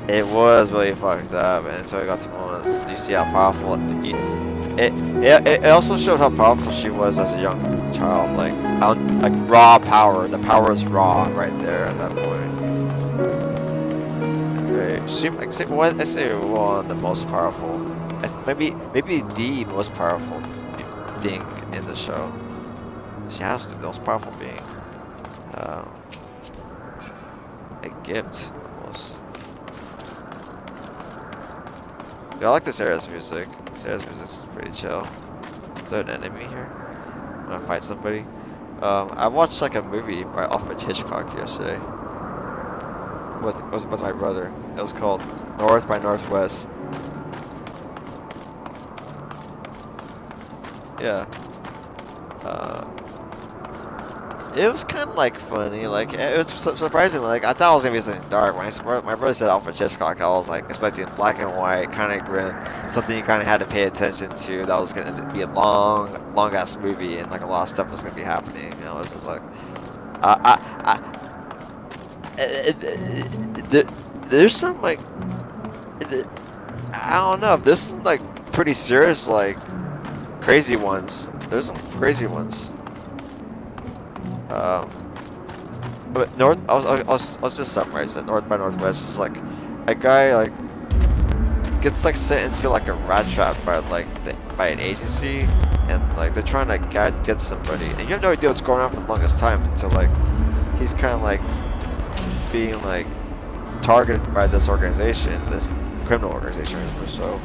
It was really fucked up, and so I got to moments. You see how powerful it also showed how powerful she was as a young child, like raw power. The power is raw right there at that point. I say one of the most powerful. Maybe the most powerful thing in the show. She has to be the most powerful being. A gift, almost. Yeah, I like this area's music. This area's music is pretty chill. Is there an enemy here? I'm gonna fight somebody. I watched like a movie by Alfred Hitchcock yesterday. With my brother. It was called North by Northwest. Yeah. It was kind of like funny. Like it was surprising. Like I thought it was gonna be something dark. When my brother said Alfred Hitchcock, I was like expecting black and white, kind of grim, something you kind of had to pay attention to. That was gonna be a long ass movie, and like a lot of stuff was gonna be happening. And I was just like, there's some like, I don't know. There's some like pretty serious like crazy ones. There's some crazy ones. But I'll just summarize it. North by Northwest is like a guy like gets like sent into like a rat trap by like by an agency, and like they're trying to get somebody, and you have no idea what's going on for the longest time until like he's kind of like being like targeted by this organization, this criminal organization or so.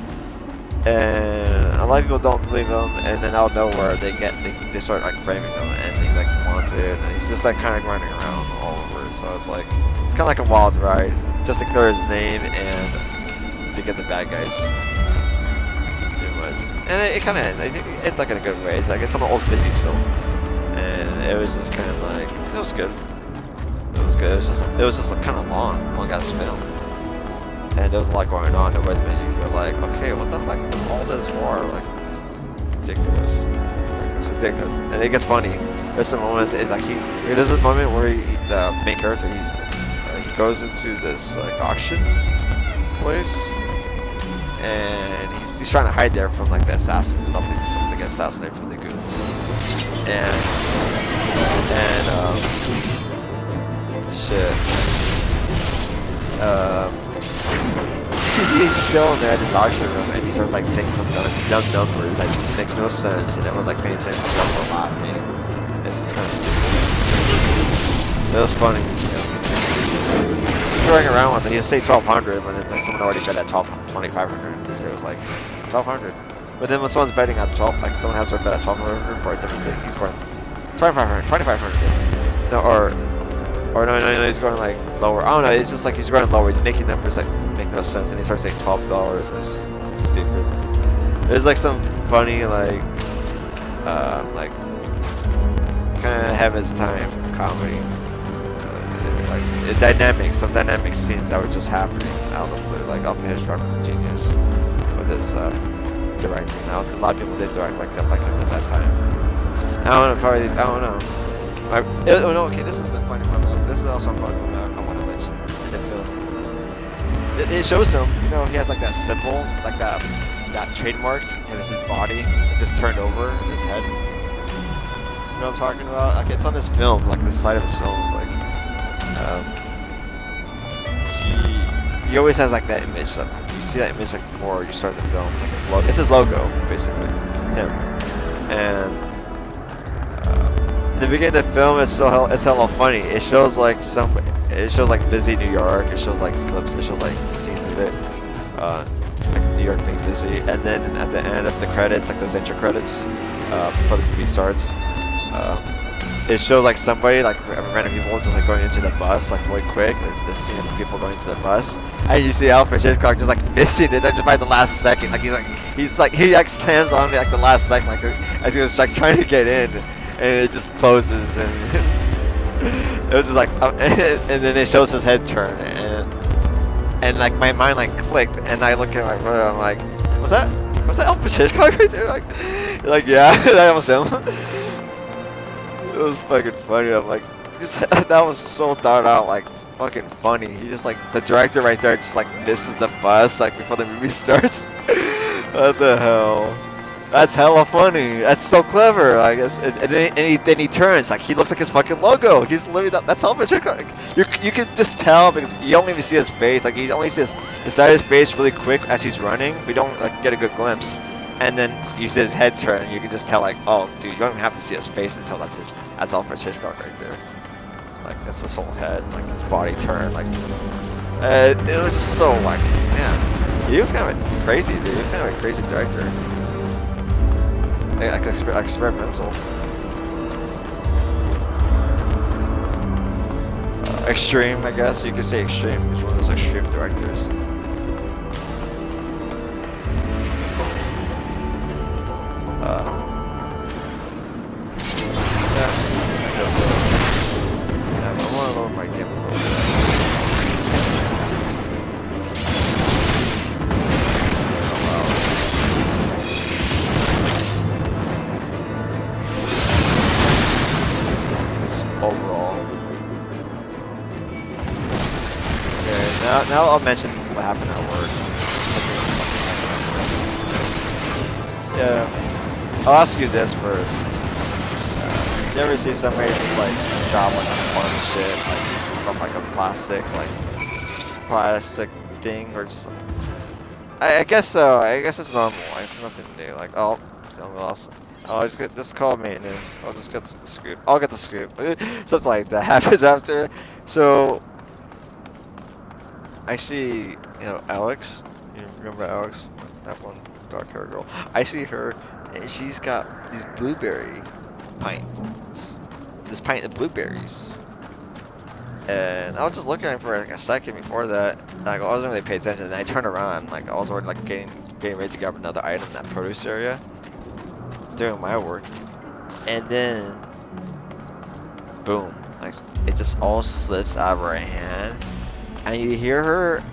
And a lot of people don't believe him, and then out of nowhere they start like framing him, and he's like wanted, and he's just like kind of running around all over. So it's kind of like a wild ride, just to clear his name and to get the bad guys. Pretty much. And it kind of it's like in a good way. It's like it's an old 50s film, and it was just kind of like it was good. It was good. It was just like kind of long ass film. And there was a lot going on. It always made you feel like, okay, what the fuck is all this war? Like, this is ridiculous. It's ridiculous. And it gets funny. There's some moments. It's like there's a moment where the main character he goes into this like auction place, and he's trying to hide there from like the assassins, about to get assassinated from the goons. And shit. He's chilling there at this auction room, and he starts like saying some dumb numbers that make no sense, and everyone's like paying attention to himself a lot. It's just kind of stupid. It was funny. Screwing around with it. He'll say 1,200, but then someone already bet at 2,500. So it was like 1,200. But then when someone's betting at 12, like someone has to bet at 1,200 for a different thing, he's going 2,500. No, or no, he's going like lower. I don't know, it's just like he's going lower. He's making numbers that make no sense, and he starts saying $12, and it's just stupid. There's like some funny, like kind of have its time comedy. Like some dynamic scenes that were just happening out of the blue. Like Alfred Hitchcock was a genius with his directing. A lot of people did direct like him at that time. I don't know. No, okay, this is the funny part. This is also a funny one I want to mention in the film. It shows him, he has like that symbol, like that trademark, and it's his body. It just turned over in his head. You know what I'm talking about? Like it's on his film, like the side of his films, like he always has like that image. Like, you see that image like before you start the film. Like his logo. It's his logo, basically. Him. And in the beginning of the film, it's hella funny. It shows like busy New York. It shows like clips. It shows like scenes of it. Like New York being busy, and then at the end of the credits, like those intro credits, before the movie starts, it shows like somebody, like random people, just like going into the bus, like really quick. There's this scene of people going to the bus, and you see Alfred Hitchcock just like missing it just by the last second. Like he slams on it like the last second, like as he was like trying to get in, and it just closes, and it was just like, and then it shows his head turn, and like my mind like clicked, and I look at my brother, I'm like, was that Alfred Hitchcock right there? Like yeah, that was him. It was fucking funny. I'm like, that was so thought out, like fucking funny. He just like, the director right there just like misses the bus like before the movie starts. What the hell? That's hella funny. That's so clever. I guess. And then he turns, like he looks like his fucking logo. He's literally that's Alfred Hitchcock. You can just tell because you don't even see his face. Like you only see the side of his face really quick as he's running. We don't like get a good glimpse. And then you see his head turn. You can just tell, like, oh, dude, you don't even have to see his face until that's Alfred Hitchcock right there. Like that's his whole head, like his body turn. Like it was just so like, man, he was kind of crazy, dude. He was kind of a crazy director. Like experimental. Extreme, I guess you could say extreme. He's one of those extreme directors. Now I'll mention what happened at work. Yeah, I'll ask you this first. You ever see somebody just like drop like a bunch of shit like from like a plastic thing or just? I guess so. I guess it's normal. Like, it's nothing new. Like oh, something else. Oh, just call me and then I'll just get the scoop. I'll get the scoop. Something like that happens after. So. I see, Alex. You remember Alex? That one dark hair girl. I see her, and she's got these blueberry pints. This pint of blueberries. And I was just looking at it for like a second before that. Like I wasn't really paying attention. And I turned around, like I was already like getting ready to grab another item in that produce area, doing my work, and then, boom! Like it just all slips out of her hand. And you hear her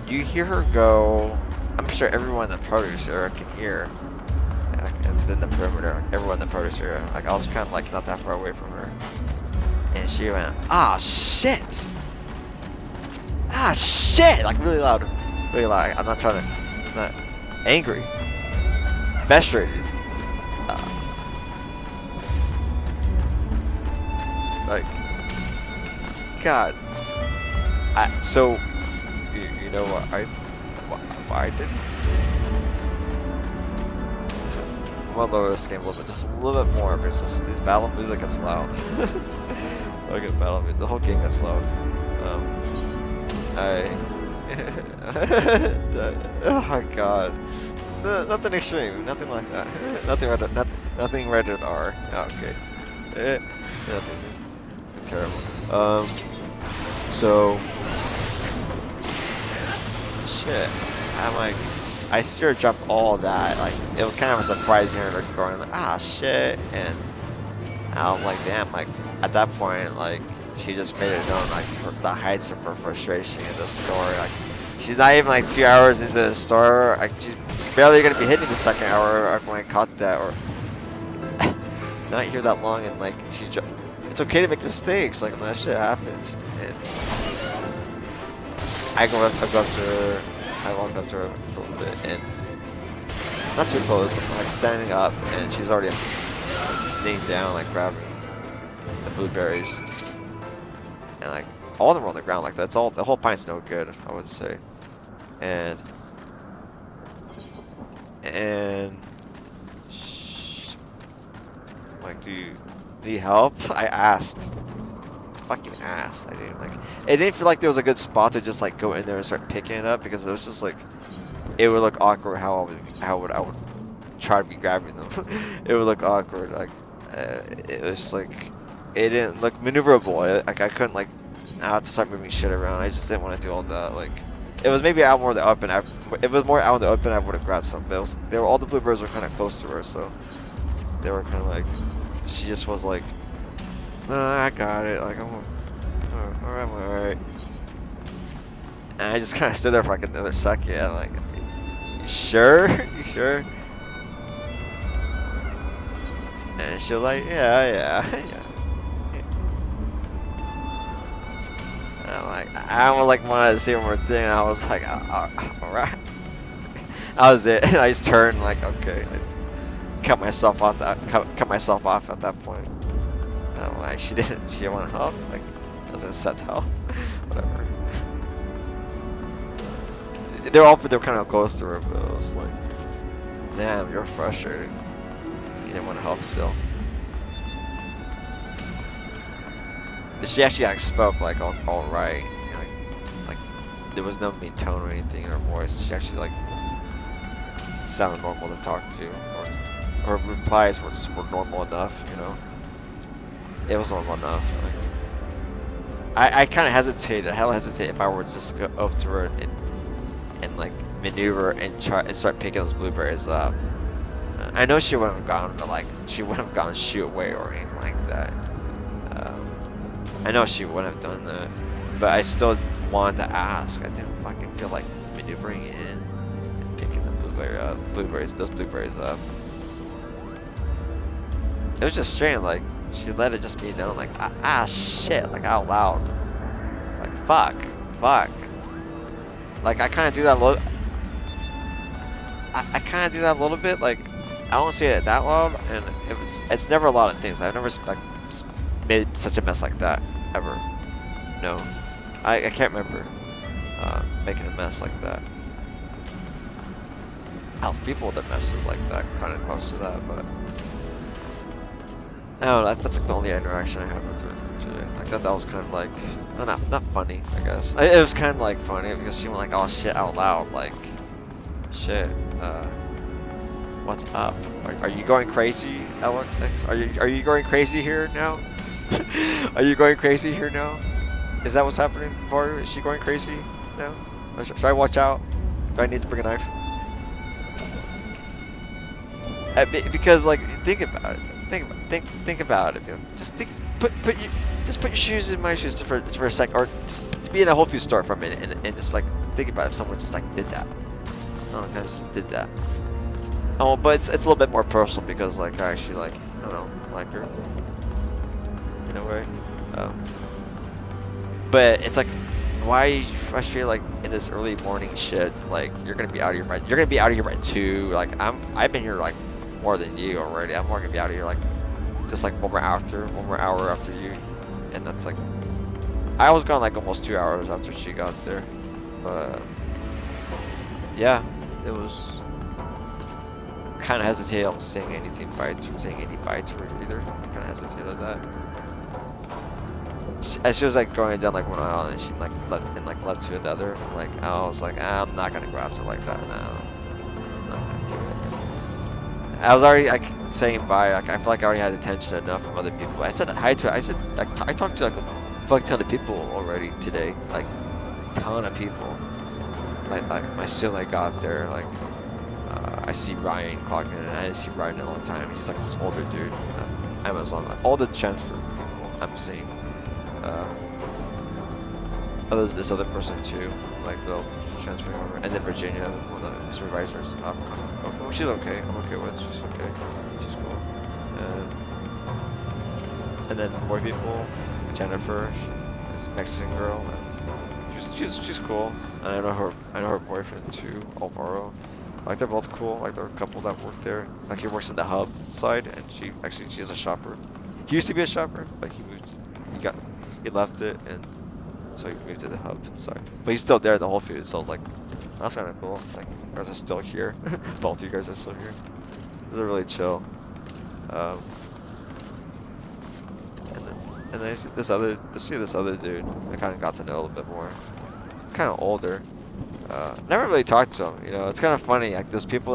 go, I'm sure everyone in the produce area can hear, like, within the perimeter, everyone in the produce area. Like, I was kind of like not that far away from her. And she went, ah, shit! Ah, shit! Like, really loud. Really loud. I'm not angry. Frustrated. Like, God. So, you know what I did? I'm gonna lower this game just a little bit more because this battle music gets loud. Look at battle music. The whole game gets loud. Oh my god. Nothing extreme. Nothing like that. Nothing rated R. Oh, okay. Nothing terrible. So. Shit. I'm like, I see her drop all that. Like, it was kind of a surprise hearing her going like, ah, shit. And I was like, damn. Like, at that point, like, she just made it known, like, the heights of her frustration in the store. Like, she's not even like 2 hours into the store. Like, she's barely gonna be hitting the second hour when I caught that, or not here that long. And like, it's okay to make mistakes. Like, when that shit happens. And I go up to her. I walk up to her a little bit, and not too close. I'm like standing up, and she's already kneeling down, like grabbing blueberries, and like all of them were on the ground. Like that's all. The whole pint's no good, I would say. And like, do you need help? I asked. Fucking asked. I didn't like. It didn't feel like there was a good spot to just like go in there and start picking it up, because it was just like, it would look awkward how I would try to be grabbing them. It would look awkward. Like it was just like, it didn't look maneuverable. Like I couldn't like. I had to start moving shit around. I just didn't want to do all that. Like, it was maybe out more in the open. If it was more out in the open, I would have grabbed some. But all the bluebirds were kind of close to her, so they were kind of like. She just was like, "No, I got it. Like I'm alright." And I just kind of stood there for like another second. And like, you sure? You sure? And she was like, yeah. I almost like wanted to say one more thing. I was like, alright. That was it. And I just turned like, okay. I just cut myself off at that point. And I'm like, she didn't want to help. Like, I was just set to help. Whatever. They're kind of close to her, but it was like, damn, you're frustrated. You didn't want to help still. She actually like spoke like all right, like there was no mean tone or anything in her voice. She actually like sounded normal to talk to, or her replies were normal enough, you know. It was normal enough. Like, I kind of hesitated. Hell, hesitate if I were to just go up to her and like maneuver and try and start picking those blueberries up. I know she wouldn't have gone, but like she wouldn't have gone shoo away or anything like that. I know she wouldn't have done that, but I still wanted to ask. I didn't fucking feel like maneuvering in and picking the those blueberries up. It was just strange. Like she let it just be known, like shit, like out loud, like fuck. Like I kind of do that a little. I kind of do that a little bit. Like I don't say it that loud, and it's never a lot of things. I've never like made such a mess like that ever. No, I can't remember making a mess like that. People with their messes like that, kind of close to that, but I don't know. That's like the only interaction I had with her today. Like that was kind of like not funny, I guess. It was kind of like funny because she went like, "Oh shit," out loud, like shit. What's up? Are you going crazy, Alex? Are you going crazy here now? Are you going crazy here now? Is that what's happening for you? Is she going crazy now? Or should I watch out? Do I need to bring a knife? Because like, think about it. Think about it. Just put your shoes in my shoes for a sec, or just be in the Whole Foods store for a minute and just like think about if someone just like did that. Oh, I just did that. Oh, but it's a little bit more personal because like I actually like, I don't know, like her in a way. But it's like, why are you frustrated like in this early morning shit? Like you're gonna be out of here by 2. Like I've been here like more than you already. I'm more gonna be out of here like just like one more hour after you, and that's like I was gone like almost 2 hours after she got there. But yeah, it was. Kind of hesitated on saying any bye to her either. I kind of hesitated on that. As she was like going down like one aisle and she like left to another. Like I was like, I'm not gonna go after her like that now. I'm not gonna do it. I was already like saying bye. Like I feel like I already had attention enough from other people. I said hi to her. I said like I talked to like a fuck ton of people already today. Like ton of people. Like as soon as I got there, like. I see Ryan clocking in, and I didn't see Ryan in a long time. He's like this older dude. Amazon, like, all the transfer people I'm seeing. This other person too, like they'll transferring over, and then Virginia, one of the supervisors. She's okay. I'm okay with. She's okay. She's cool. And then more people. Jennifer, this Mexican girl. She's cool. And I know her boyfriend too, Alvaro. Like they're both cool. Like they're a couple that work there. Like he works in the hub side, and she's a shopper. He used to be a shopper, but he left it, and so he moved to the hub. Sorry, but he's still there at the Whole Foods. So I was like, that's kind of cool. Like, you guys are still here. Both you guys are still here. They're really chill. And then I see this other dude. I kind of got to know a little bit more. He's kind of older. Never really talked to him. You know, it's kind of funny. Like those people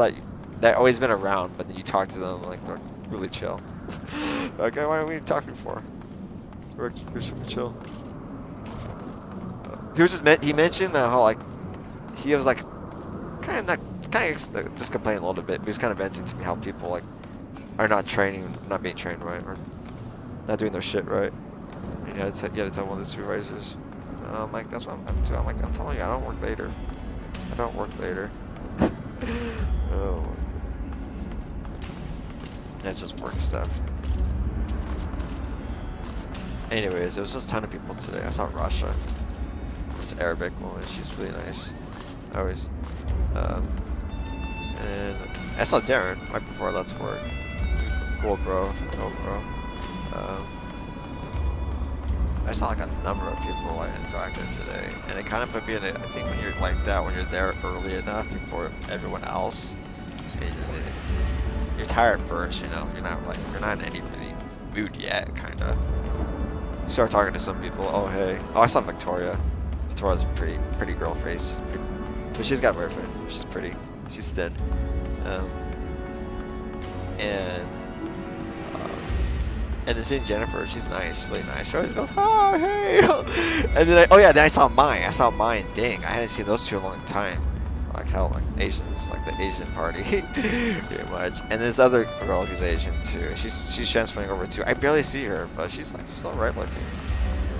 that always been around, but then you talk to them, like they're really chill. Like, why are we talking for? We're super chill. He mentioned how like he was like kind of just complaining a little bit. But he was kind of venting to me how people like are not being trained right, or not doing their shit right. And you had to tell one of the supervisors. I'm like, that's what I'm doing. I'm telling you, I don't work later. I don't work later. Oh. That's just work stuff. Anyways, there was just a ton of people today. I saw Rasha, this Arabic woman. She's really nice. And I saw Darren right before I left work. Cool, bro. Cool, bro. I saw like a number of people I interacted today, and it kind of put me in I think when you're like that, when you're there early enough before everyone else, you're tired first, you know. You're not in any really mood yet, kind of. You start talking to some people. Oh hey, I saw Victoria. Victoria's a pretty girl face, but she's got a boyfriend. She's pretty. She's thin, and then seeing Jennifer, she's nice, really nice. She always goes, oh, hey. And then then I saw Mai. Dang, I hadn't seen those two in a long time. Like hell, like Asians, like the Asian party, pretty much. And this other girl who's Asian too. She's transferring over too. I barely see her, but she's alright looking.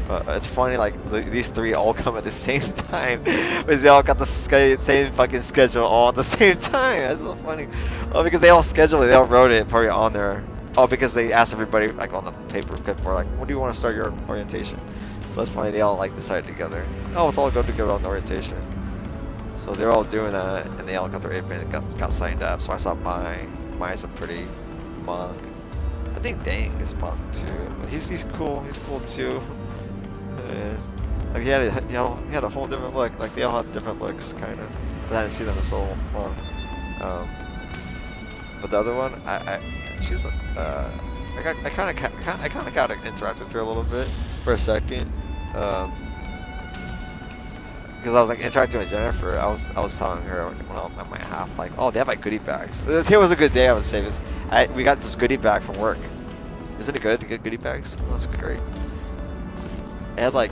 But it's funny, like these three all come at the same time, because they all got the same fucking schedule all at the same time. That's so funny. Oh, because they all scheduled it, they all wrote it probably on there. Oh, because they asked everybody like on the paper clipboard, like, when do you want to start your orientation? So that's funny. They all like decided together. Oh, let's all go together on orientation. So they're all doing that, and they all got their apron and got signed up. So I saw Mai's a pretty monk. I think Dang is monk too. He's cool. He's cool too. Like he had a whole different look. Like they all had different looks, kind of. But I didn't see them in so long. But the other one, she's I kind of got to interact with her a little bit for a second, because I was like interacting with Jennifer. I was telling her when I was at my half, like, oh, they have like goodie bags. Today was a good day, I would say. We got this goodie bag from work. Isn't it good to get goodie bags? Oh, that's great. And like,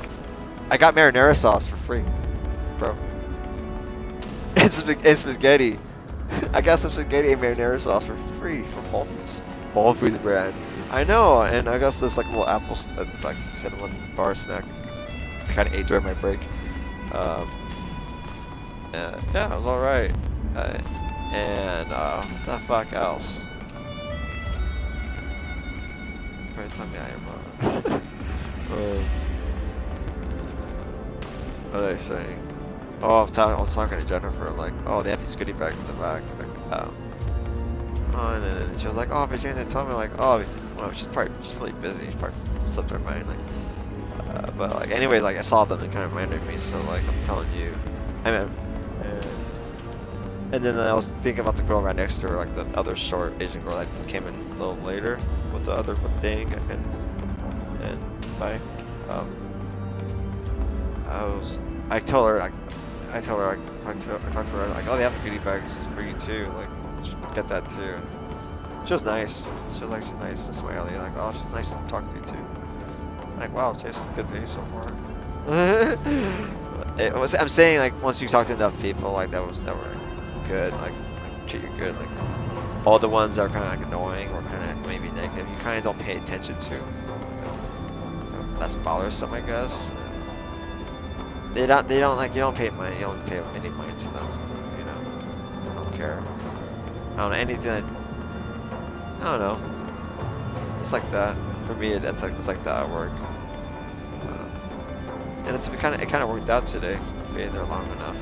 I got marinara sauce for free, bro. And spaghetti. I got some spaghetti and marinara sauce for free from Whole Foods brand. I know, and I got this like little apple, it's like cinnamon bar snack. I kind of ate during my break. Yeah, it was all right. And what the fuck else? First time I am. What are they saying? Oh, I was talking to Jennifer, like, oh, they have these goodie bags in the back. Like, and then she was like, oh, but Jane told me, like, oh, well, she's really busy. She probably slipped her mind, like, but like, anyways, like, I saw them and kind of reminded me, so like, I'm telling you, and then I was thinking about the girl right next to her, like the other short Asian girl that came in a little later with the other thing, and bye. I told her, I talked to her, like, oh, they have goodie bags for you too, like, get that too. She was nice. She was actually nice and smiley, like, oh, she's nice to talk to you too. Like, wow, Jason, good day so far. I'm saying, like, once you talk to enough people, like, that was never good, like treat you good, like, all the ones that are kind of like annoying or kind of maybe negative, you kind of don't pay attention to. That's bothersome, I guess. They don't like, you don't pay money, you don't pay any money to them, you know. They don't care. I don't know, anything that, I don't know. It's like that. For me, it's like that at work. And it kind of worked out today, being there long enough.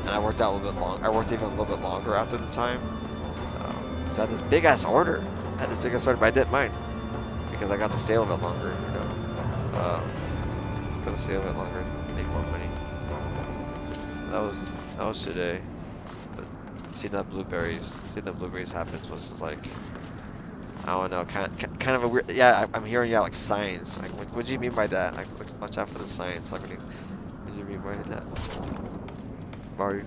And I worked out a little bit long. I worked even a little bit longer after the time. So I had this big ass order. But I didn't mind. because I got to stay a little bit longer, you know. Got to stay a little bit longer, make more money. That was today. But seeing that blueberries happens was just like, I don't know, kind of a weird. Yeah, I'm hearing like signs. Like, what do you mean by that? Like, watch out for the signs. Like, what do you mean by that? Mario.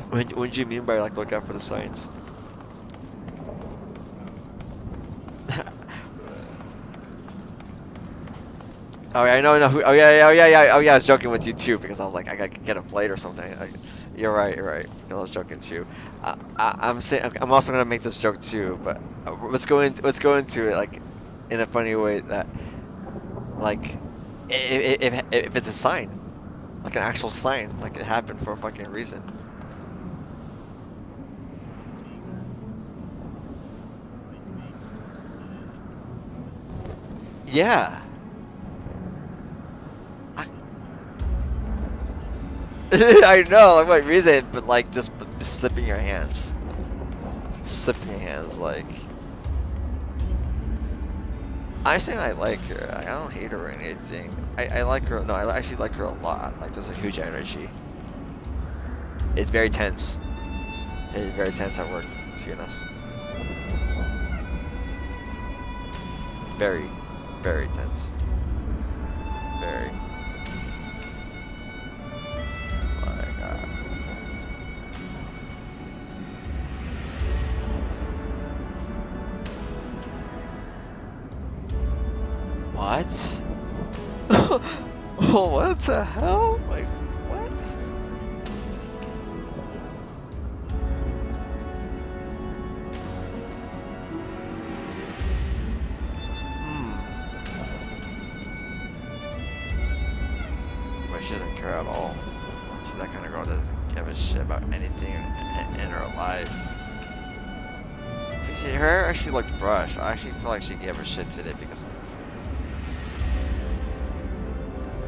What do you mean by like look out for the signs? Oh yeah, I know who. Oh yeah. Oh yeah, I was joking with you too because I was like, I gotta get a plate or something. You're right. I was joking too. I'm saying I'm also gonna make this joke too, but let's go into it like in a funny way that like if it's a sign, like an actual sign, like it happened for a fucking reason. Yeah. I know, like what reason, but like just slipping your hands. Slipping your hands, like. Honestly, I like her. I don't hate her or anything. I like her. No, I actually like her a lot. Like, there's a huge energy. It's very tense. It's very tense at work between us. Very, very tense. Very. What? Oh, what the hell? Like, what? Well, she doesn't care at all. She's that kind of girl that doesn't give a shit about anything in her life. Her actually looked brushed. I actually feel like she gave her shit today because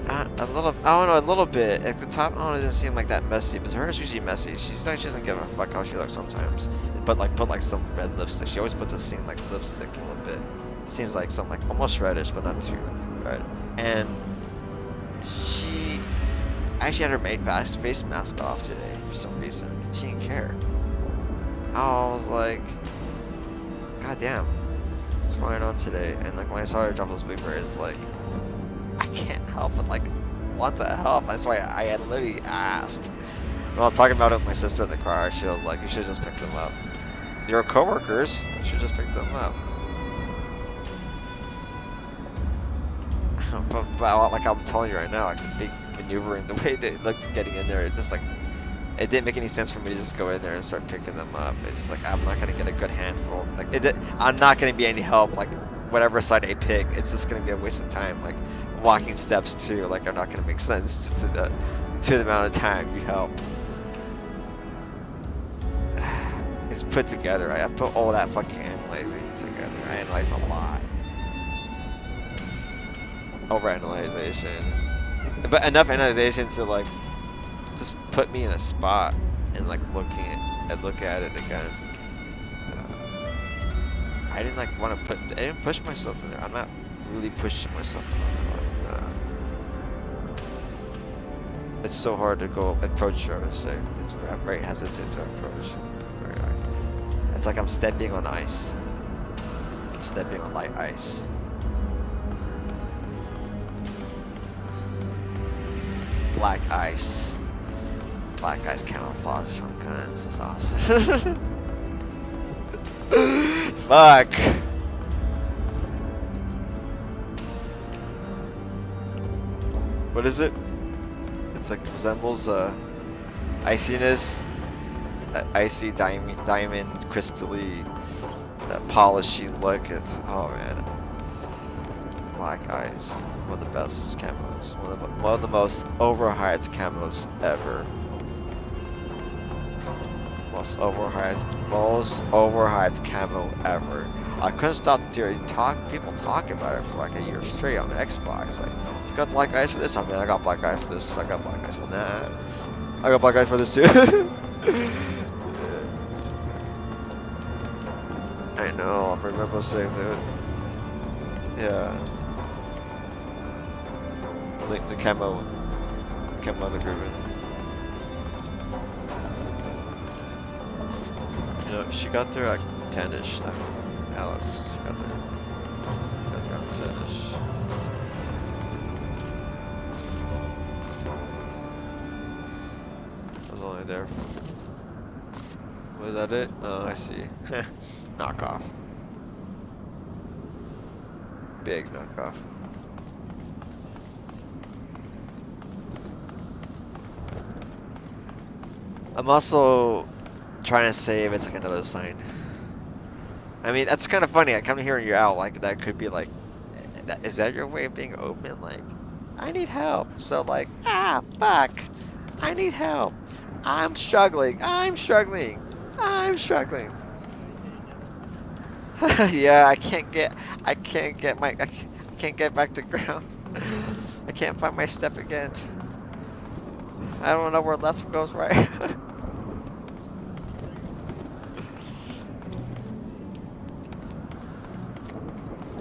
a little bit. At the top, it doesn't seem like that messy, but hers usually messy. She doesn't give a fuck how she looks sometimes. But like, put like some red lipstick. She always puts a scene like lipstick a little bit. Seems like some like almost reddish, but not too red. And she actually had her face mask off today for some reason. She didn't care. I was like, God damn, what's going on today? And like when I saw her drop those blueberries, like, I can't help but like want to help. That's why I had literally asked. When I was talking about it with my sister in the car, she was like, you should just pick them up. Your coworkers, you should just pick them up. but like I'm telling you right now, like the big maneuvering, the way they looked getting in there, it just like, it didn't make any sense for me to just go in there and start picking them up. It's just like, I'm not gonna get a good handful. Like, I'm not gonna be any help. Like, whatever side I pick, it's just gonna be a waste of time. Like, walking steps too, like, are not gonna make sense to the amount of time you help. It's put together. I put all that fucking analyzing together. I analyze a lot. Overanalyzation, but enough analyzation to like just put me in a spot and like look at it again. I didn't like want to I didn't push myself in there. I'm not really pushing myself in there. It's so hard to go approach her, I would say. I'm very hesitant to approach. It's like I'm stepping on ice. I'm stepping on light ice. Black ice. Black ice camouflage some kinds. That's awesome. Fuck. What is it? It's like resembles iciness, that icy diamond crystally, that polishy look. Oh man, black ice, one of the best camos, one of the most overhyped camos ever. Most overhyped camo ever. I couldn't stop hearing people talk about it for like a year straight on the Xbox. Like, you got black ice for this? I mean, I got black ice for this. I got black ice for that. I got black ice for this too. I know, for Rainbow Six, they would, yeah. The camo of the grouping. You know, she got there at 10-ish, that one. Alex, she got there around 10-ish. I was only there for... Was that it? Oh, I see. Knockoff. Big knockoff. I'm also trying to say if it's like another sign. I mean, that's kind of funny. I come hearing you out like that could be like, is that your way of being open? Like, I need help. So like, fuck, I need help. I'm struggling. I'm struggling. I'm struggling. Yeah, I can't get back to ground. I can't find my step again. I don't know where left goes right.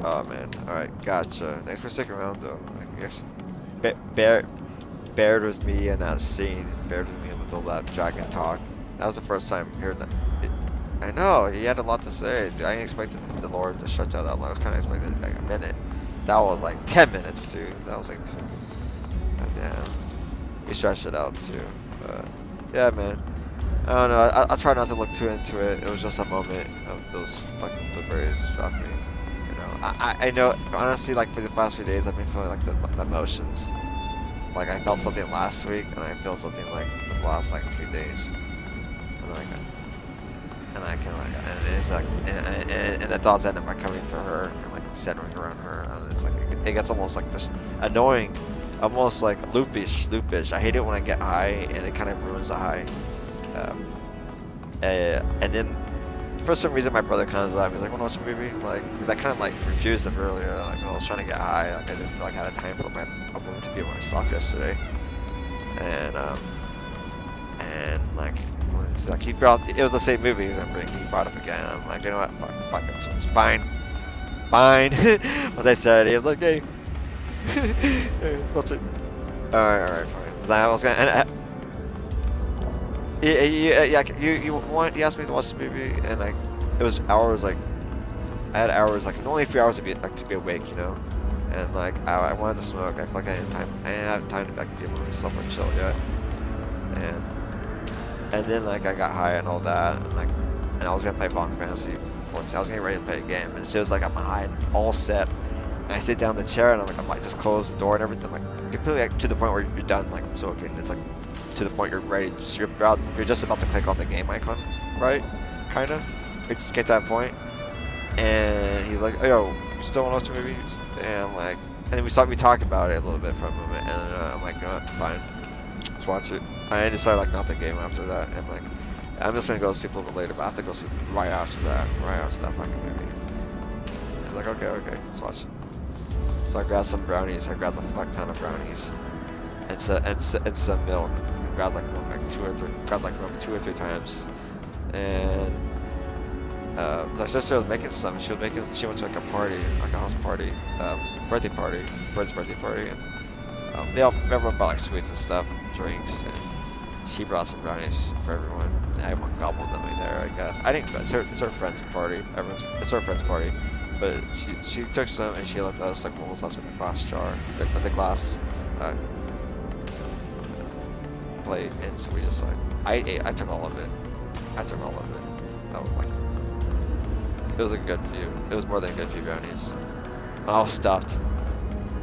Oh man, alright, gotcha. Thanks for sticking around though. I guess Baird was me in that scene. Baird was me with all that dragon talk. That was the first time hearing that. I know, he had a lot to say. Dude, I didn't expect the Lord to shut down that long. I was kind of expecting like a minute. That was like 10 minutes, dude. That was like, god damn. We stretched it out too. But yeah, man. I don't know. I'll try not to look too into it. It was just a moment of those fucking blueberries dropping. You know, I know. Honestly, like for the past few days, I've been feeling like the emotions. Like I felt something last week, and I feel something like the last like 2 days. And I can like, and it's like, and the thoughts end up by coming to her and like centering around her. And it's like it gets almost like this annoying, almost like loopish. I hate it when I get high and it kind of ruins the high. And then for some reason my brother comes up, he's like, "Wanna watch a movie?" Like, because I kind of like refused him earlier. Like, I was trying to get high. Like, I didn't feel like I had time for my album to be myself yesterday. And like. It's like he brought, it was the same movie he brought up again. I'm like, you know what, fuck it's fine. As I said, he was like, hey, watch it. Alright, fine. I was gonna, you asked me to watch the movie, and like, it was hours, like, I had hours, like, only a few hours to be awake, you know? And like, I wanted to smoke. I feel like I didn't have time to like, give myself a chill yet. And then like I got high and all that, and I was gonna play Final Fantasy 14. I was getting ready to play a game, and as soon as like I'm high, all set, and I sit down in the chair, and I'm like just close the door and everything, like completely like, to the point where you're done like smoking. It's like to the point you're ready. You're just about to click on the game icon, right? Kinda. We just get to that point, and he's like, "Oh, yo, you still wanna watch the movie?" And I'm like, and then we talk about it a little bit for a moment, and then I'm like, "No, fine, let's watch it." I decided like not the game after that, and like I'm just gonna go sleep a little bit later, but I have to go sleep right after that fucking movie. I was like, okay, let's watch it. So I grabbed some brownies. I grabbed a fuck ton of brownies. It's some milk. I grabbed like two or three times, and my sister was making some. She went to like a party, like a house party, birthday party, Fred's birthday party, and they all everyone brought like sweets and stuff, and drinks, and she brought some brownies for everyone. And everyone gobbled them in there, I guess. I didn't. It's her friend's party. It's her friend's party, but she took some and she let us like almost left in the glass jar, the glass plate, and so we just like I took all of it. That was like. It was a good few. It was more than a good few brownies. I was stuffed.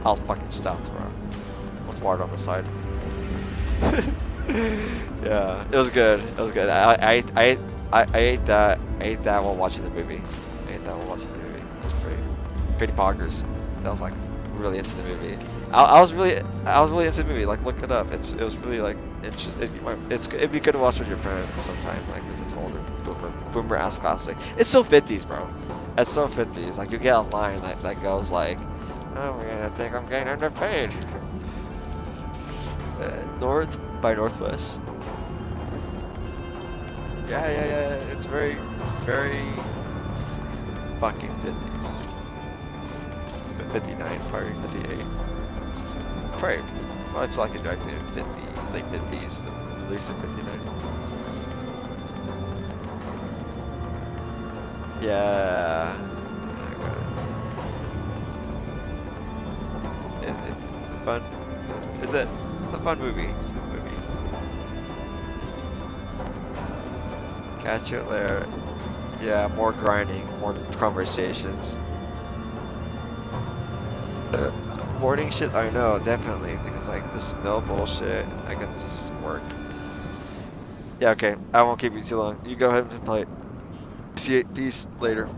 I was fucking stuffed, bro. With water on the side. Yeah, it was good. I ate that while watching the movie. It was pretty poggers. I was like really into the movie. I was really into the movie. Like look it up. It was really like interesting. It'd be good to watch with your parents sometime. Like because it's an older boomer ass classic. It's so 50s, bro. It's so 50s. Like you get a line that goes like, "Oh man, I think I'm getting underpaid." North by Northwest. Yeah. It's very fucking 50s. 59, probably 58. Probably, well, it's likely directed in 50, late 50s, but at least in 59. Yeah. It's fun. It's a fun movie. It's a fun movie. Catch it later. Yeah, more grinding, more conversations. Boarding shit, I know, definitely, because like there's no bullshit. I can just work. Yeah, okay. I won't keep you too long. You go ahead and play it. See you. Peace. Later.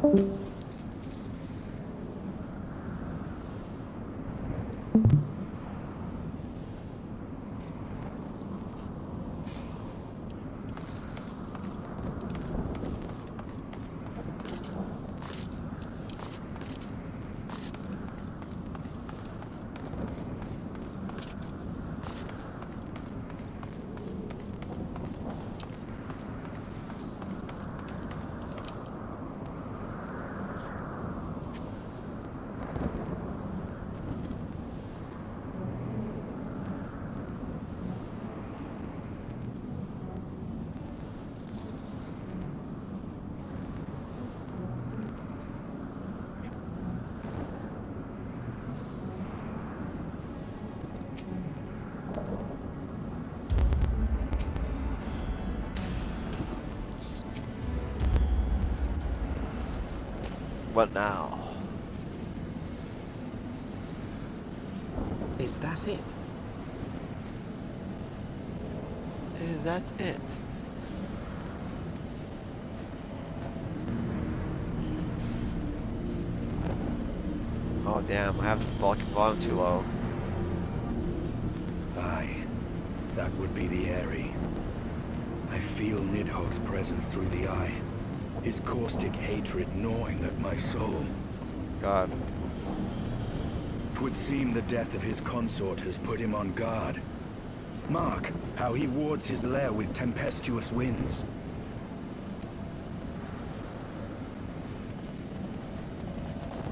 What now? Is that it? Is that it? Oh damn, I have the volume too low. Aye, that would be the Airy. I feel Nidhogg's presence through the eye. His caustic hatred gnawing at my soul. God. 'Twould seem the death of his consort has put him on guard. Mark how he wards his lair with tempestuous winds.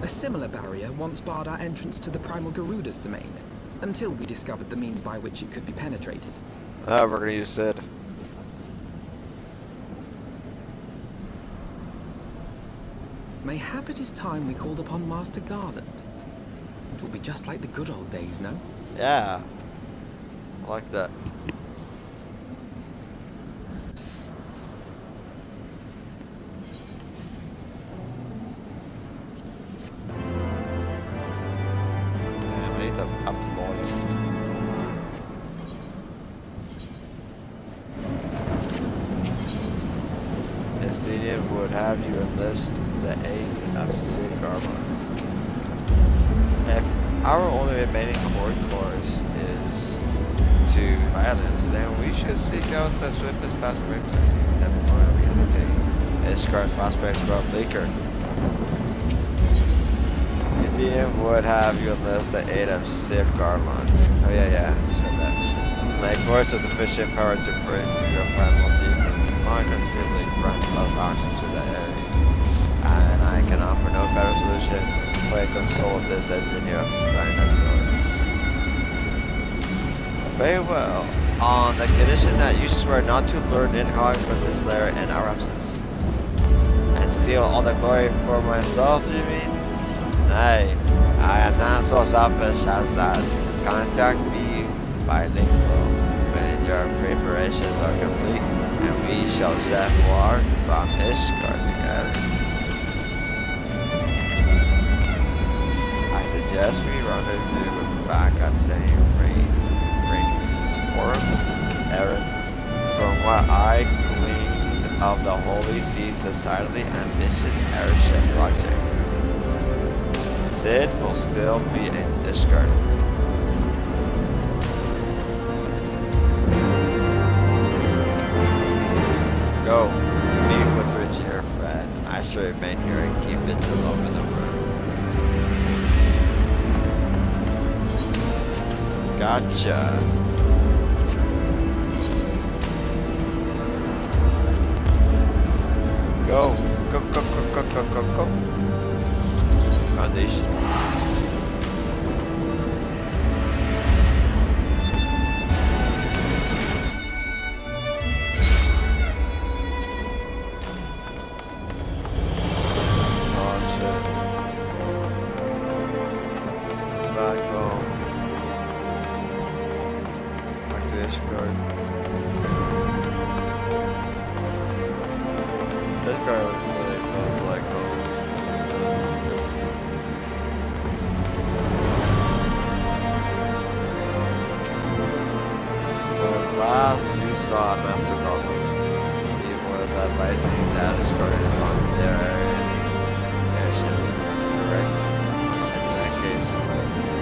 A similar barrier once barred our entrance to the Primal Garuda's domain, until we discovered the means by which it could be penetrated. Ah, we're gonna use Sid. Mayhap it is time we called upon Master Garland. It will be just like the good old days, no? Yeah. I like that. Damn, I need to up the volume. NVIDIA would have you enlist the aid of Sid Garland. If our only remaining course is to violence, then we should seek out the swiftest path of victory. Then before we hesitate, Ishkar's prospects grow bleaker. NVIDIA would have you enlist the aid of Sid Garland. Oh yeah, sure that. My force has sufficient power to bring your primal secrets. I can simply run close access to the area, and I can offer no better solution for a console of this engineer running of yours. Very well, on the condition that you swear not to lure Nidhogg from this lair in our absence, and steal all the glory for myself, you mean? Nay, I am not so selfish as that. Contact me by link when your preparations are complete, and we shall set forth from Ishkar together. I suggest we rendezvous back at same rates. Or, Aaron, from what I gleaned of the Holy Sea's decidedly ambitious airship project, Sid will still be in Ishkar. Go, meet with Richie, your friend. I shall remain here and keep Vigil over the room. Gotcha. Go. Go. Foundation. This guy really feels like when last you saw Master Garland, he was advising that destroyer is on their airship, correct? In that case,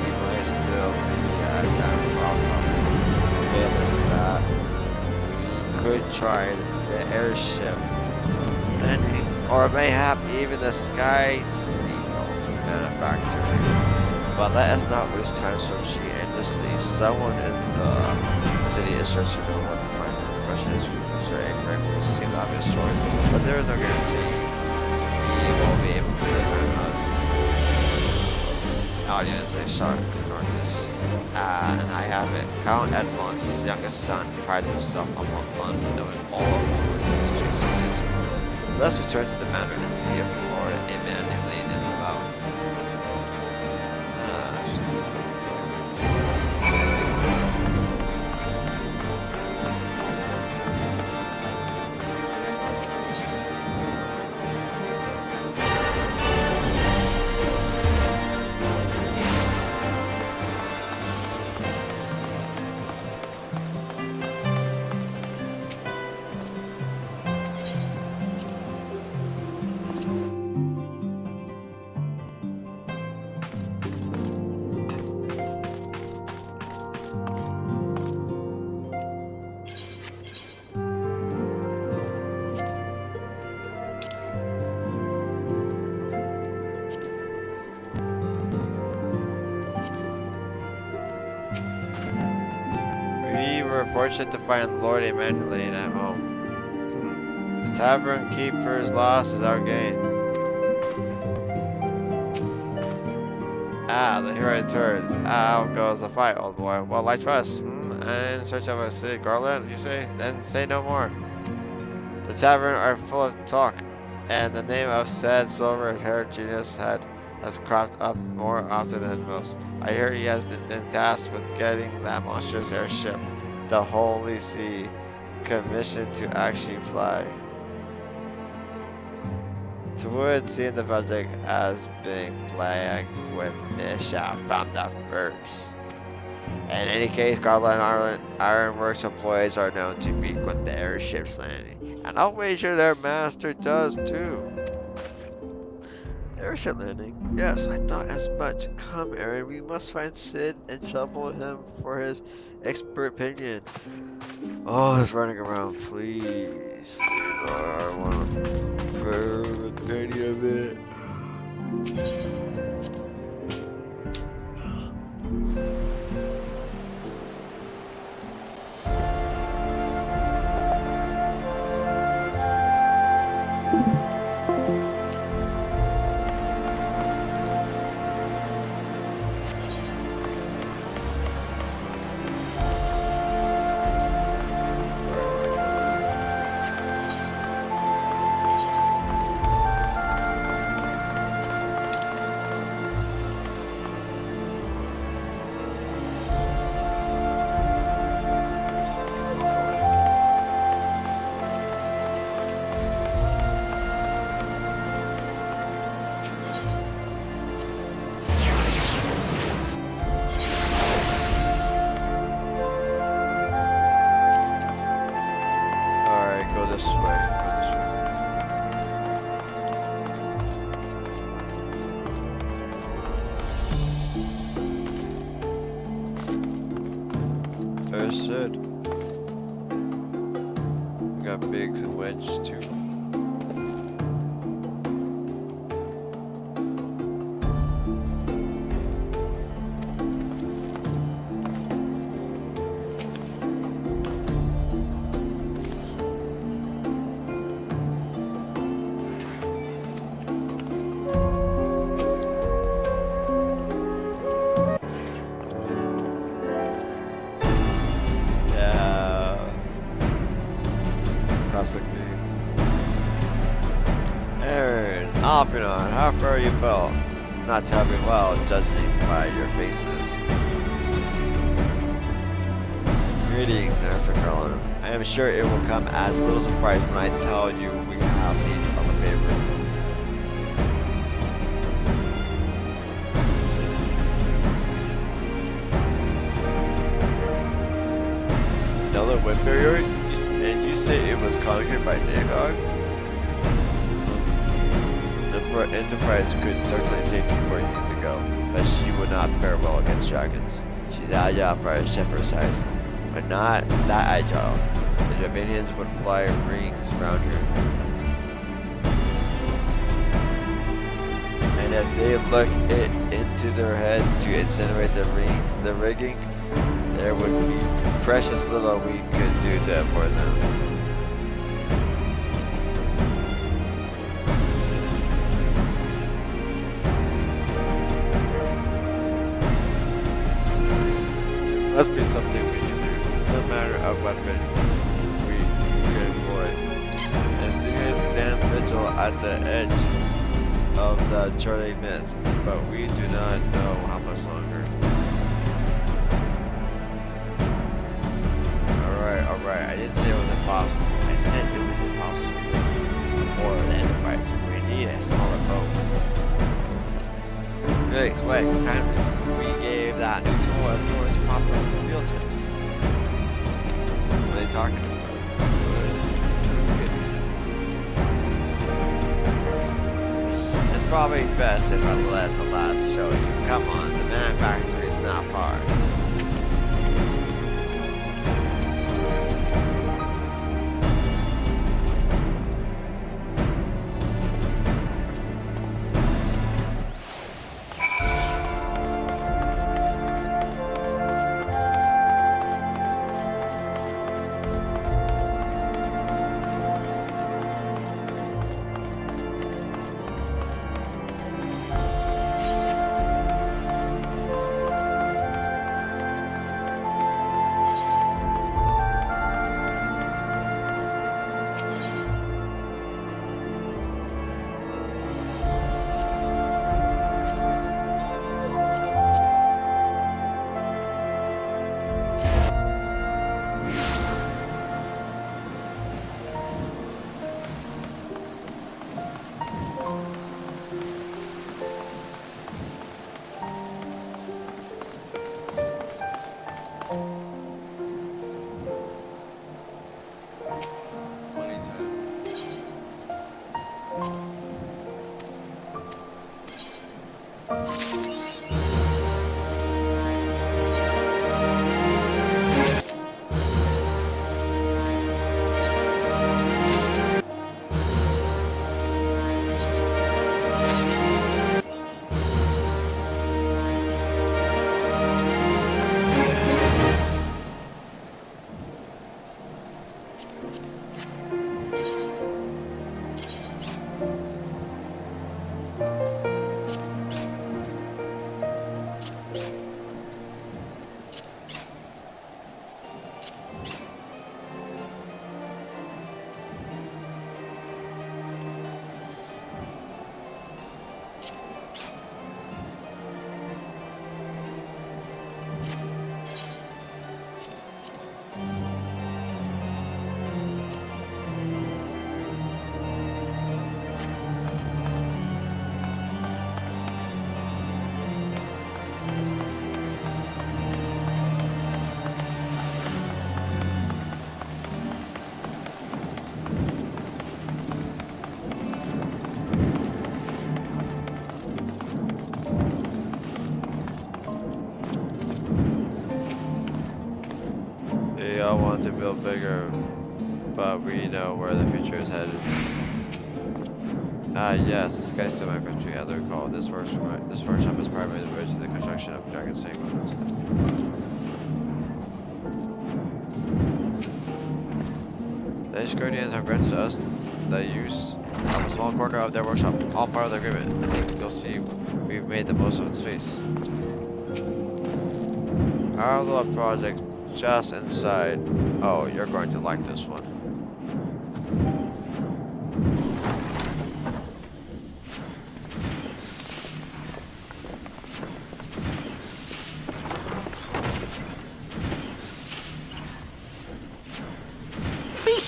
he might still be at that mountain. Failing that, we could try the airship landing, or mayhap even the sky steamboat manufacturing. But let us not waste time searching endlessly. Someone in the city is certain to know what to find. The question is very correct. We'll see the obvious choice, but there is no guarantee he will be able to defend us. Audience, a sharp artist. And I have it. Count Edmond's youngest son prides himself on knowing all of the streets. Let's return to the manor and see if Lord Emmanuel is about. We were fortunate to find Lord Emmanuel at home. The tavern keeper's loss is our gain. Ah, the hero returns. How goes the fight, old boy? Well, I trust. In search of a city Garland, you say? Then say no more. The tavern are full of talk, and the name of said silver-haired genius has cropped up more often than most. I hear he has been tasked with getting that monstrous airship, the Holy See, commissioned to actually fly. It would seem the project has been plagued with mishap from the first. In any case, Garland Ironworks employees are known to frequent the airship's landing, and I'll wager their master does too. Airship landing? Yes, I thought as much. Come, Aaron, we must find Sid and trouble him for his expert opinion. Oh, he's running around, please. I want to prove any of it. Sid. We got Biggs and Wedge too. Algernon, how far you built? Not terribly well, judging by your faces. Greetings, Master Carlin. I am sure it will come as little surprise when I tell you we have need of a favor. Another wind barrier? And you say it was conquered by Nidhogg? The Enterprise could certainly take you where you need to go, but she would not fare well against dragons. She's agile for a shepherd's size, but not that agile. The Javanians would fly rings around her. And if they look it into their heads to incinerate the rigging, there would be precious little we could do to avoid them. Must be something we can do, some manner of weapon we can employ. And Simeon stands vigil at the edge of the churning mist, but we do not know how much longer. Alright, I didn't say it was impossible. I said it was impossible. For the Enterprise, we need a smaller boat. Good, wait, silently. We gave that new toy, of course, proper field tips. What are they talking about? It's probably best if I let the lads show you. Come on, the man factory is not far. They all want to build bigger, but we know where the future is headed. Ah yes, this guy's still my factory. As I recall, this workshop is primarily devoted to the construction of Dragon Sanctuaries. The Guardians have granted us the use of a small corner of their workshop, all part of the agreement. I think you'll see we've made the most of its space. Our little project just inside. Oh, you're going to like this one.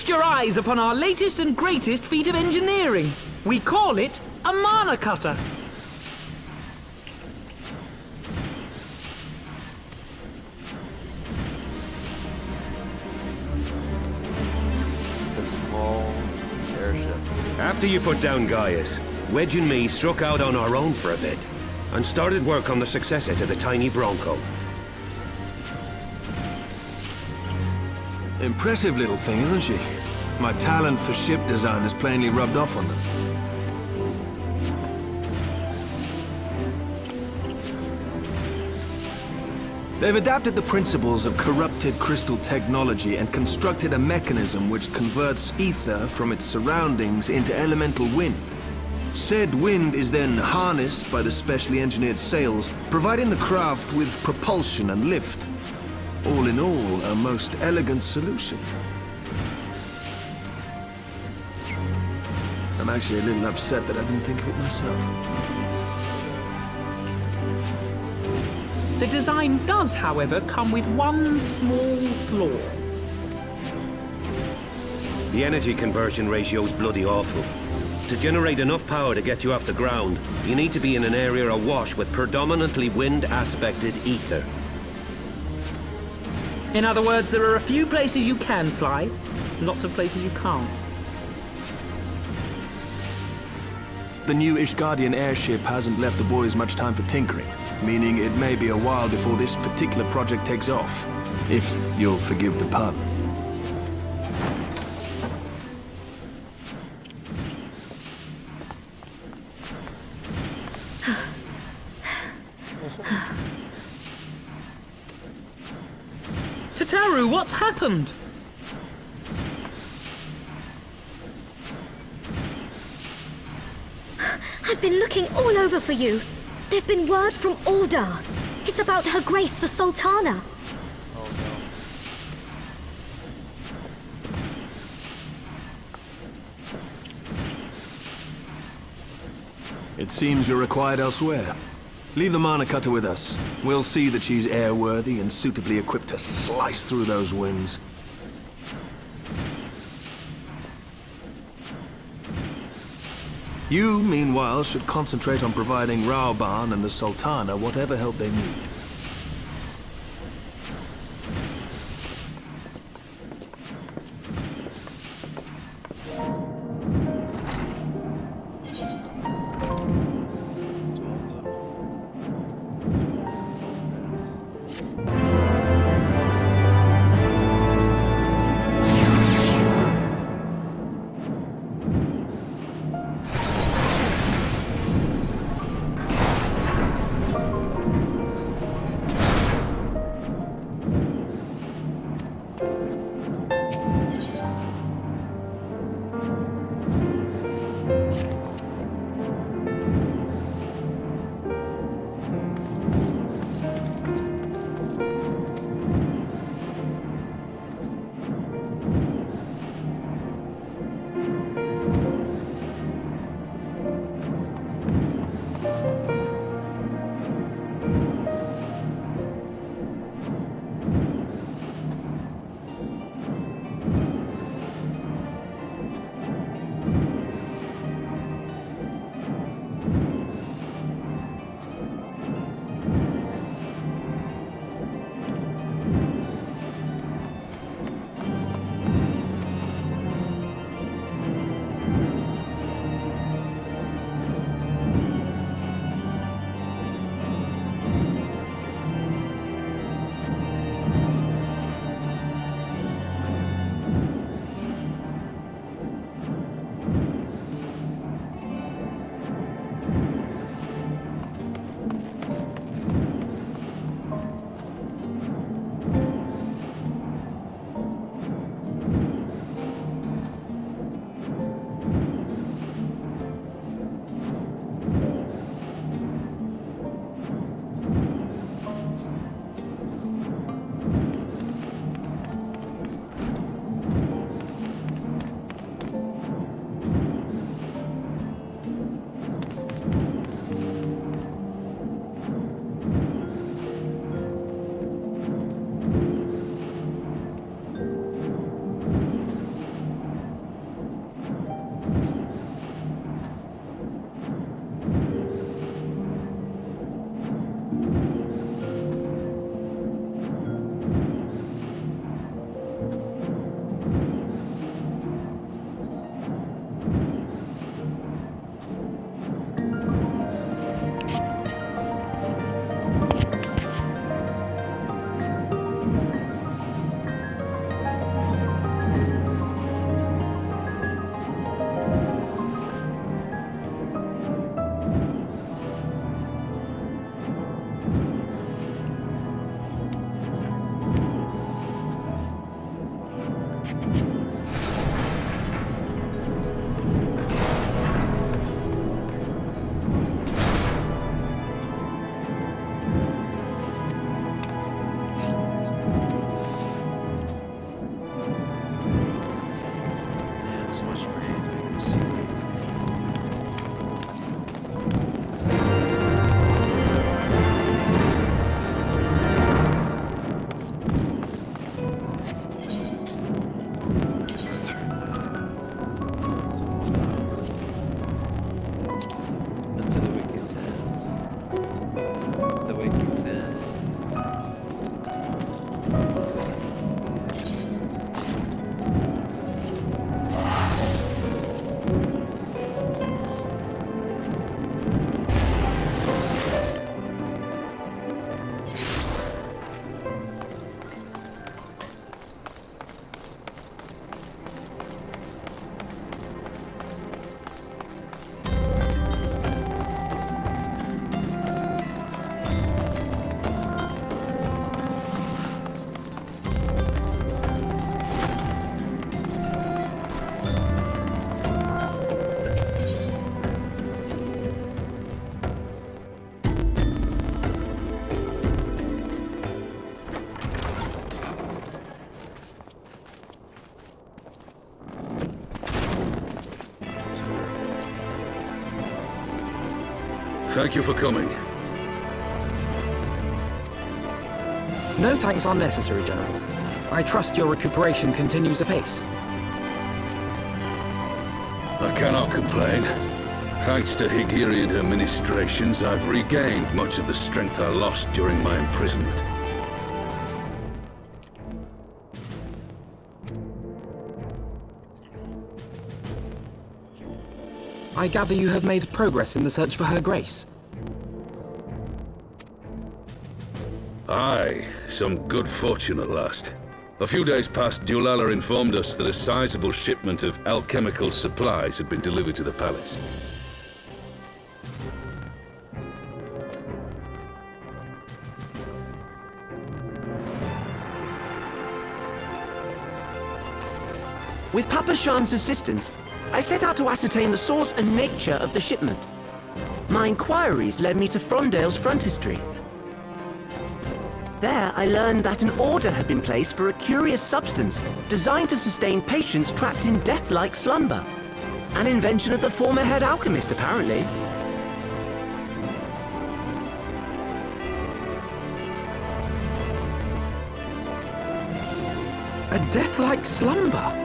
Feast your eyes upon our latest and greatest feat of engineering. We call it a mana cutter. The small airship. After you put down Gaius, Wedge and me struck out on our own for a bit, and started work on the successor to the tiny Bronco. Impressive little thing, isn't she? My talent for ship design has plainly rubbed off on them. They've adapted the principles of corrupted crystal technology and constructed a mechanism which converts ether from its surroundings into elemental wind. Said wind is then harnessed by the specially engineered sails, providing the craft with propulsion and lift. All in all, a most elegant solution. I'm actually a little upset that I didn't think of it myself. The design does, however, come with one small flaw. The energy conversion ratio's bloody awful. To generate enough power to get you off the ground, you need to be in an area awash with predominantly wind-aspected ether. In other words, there are a few places you can fly, lots of places you can't. The new Ishgardian airship hasn't left the boys much time for tinkering, meaning it may be a while before this particular project takes off. If you'll forgive the pun. Tataru, what's happened? I've been looking all over for you. There's been word from Aldar. It's about Her Grace the Sultana. Oh no. It seems you're required elsewhere. Leave the mana cutter with us. We'll see that she's airworthy and suitably equipped to slice through those winds. You, meanwhile, should concentrate on providing Raoban and the Sultana whatever help they need. Thank you for coming. No thanks are necessary, General. I trust your recuperation continues apace. I cannot complain. Thanks to Higiri and her ministrations, I've regained much of the strength I lost during my imprisonment. I gather you have made progress in the search for Her Grace. Aye, some good fortune at last. A few days past, Dulala informed us that a sizable shipment of alchemical supplies had been delivered to the palace. With Papa Shan's assistance, I set out to ascertain the source and nature of the shipment. My inquiries led me to Frondale's frontistery. There, I learned that an order had been placed for a curious substance designed to sustain patients trapped in death-like slumber. An invention of the former head alchemist, apparently. A death-like slumber?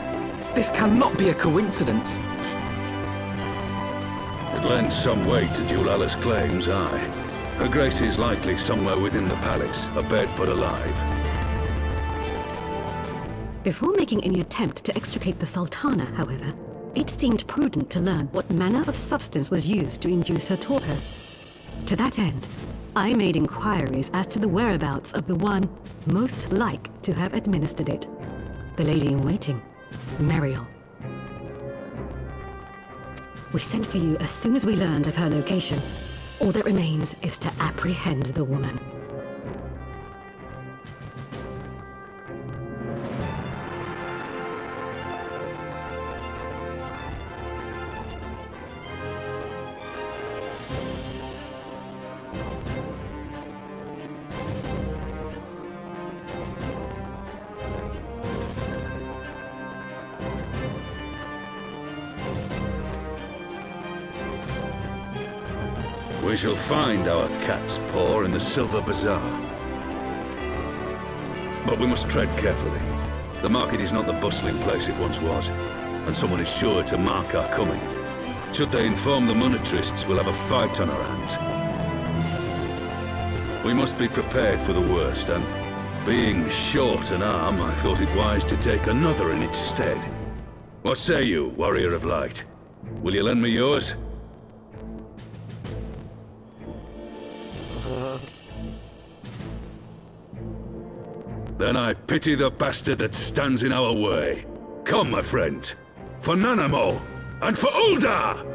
This cannot be a coincidence. It lends some weight to Dulala's claims, aye. Her Grace is likely somewhere within the palace, abed but alive. Before making any attempt to extricate the Sultana, however, it seemed prudent to learn what manner of substance was used to induce her torpor. To that end, I made inquiries as to the whereabouts of the one most like to have administered it. The lady-in-waiting, Muriel. We sent for you as soon as we learned of her location. All that remains is to apprehend the woman. We shall find our cat's paw in the Silver Bazaar. But we must tread carefully. The market is not the bustling place it once was, and someone is sure to mark our coming. Should they inform the monetarists, we'll have a fight on our hands. We must be prepared for the worst, and being short an arm, I thought it wise to take another in its stead. What say you, Warrior of Light? Will you lend me yours? Then I pity the bastard that stands in our way. Come, my friends, for Nanamo and for Ul'dah!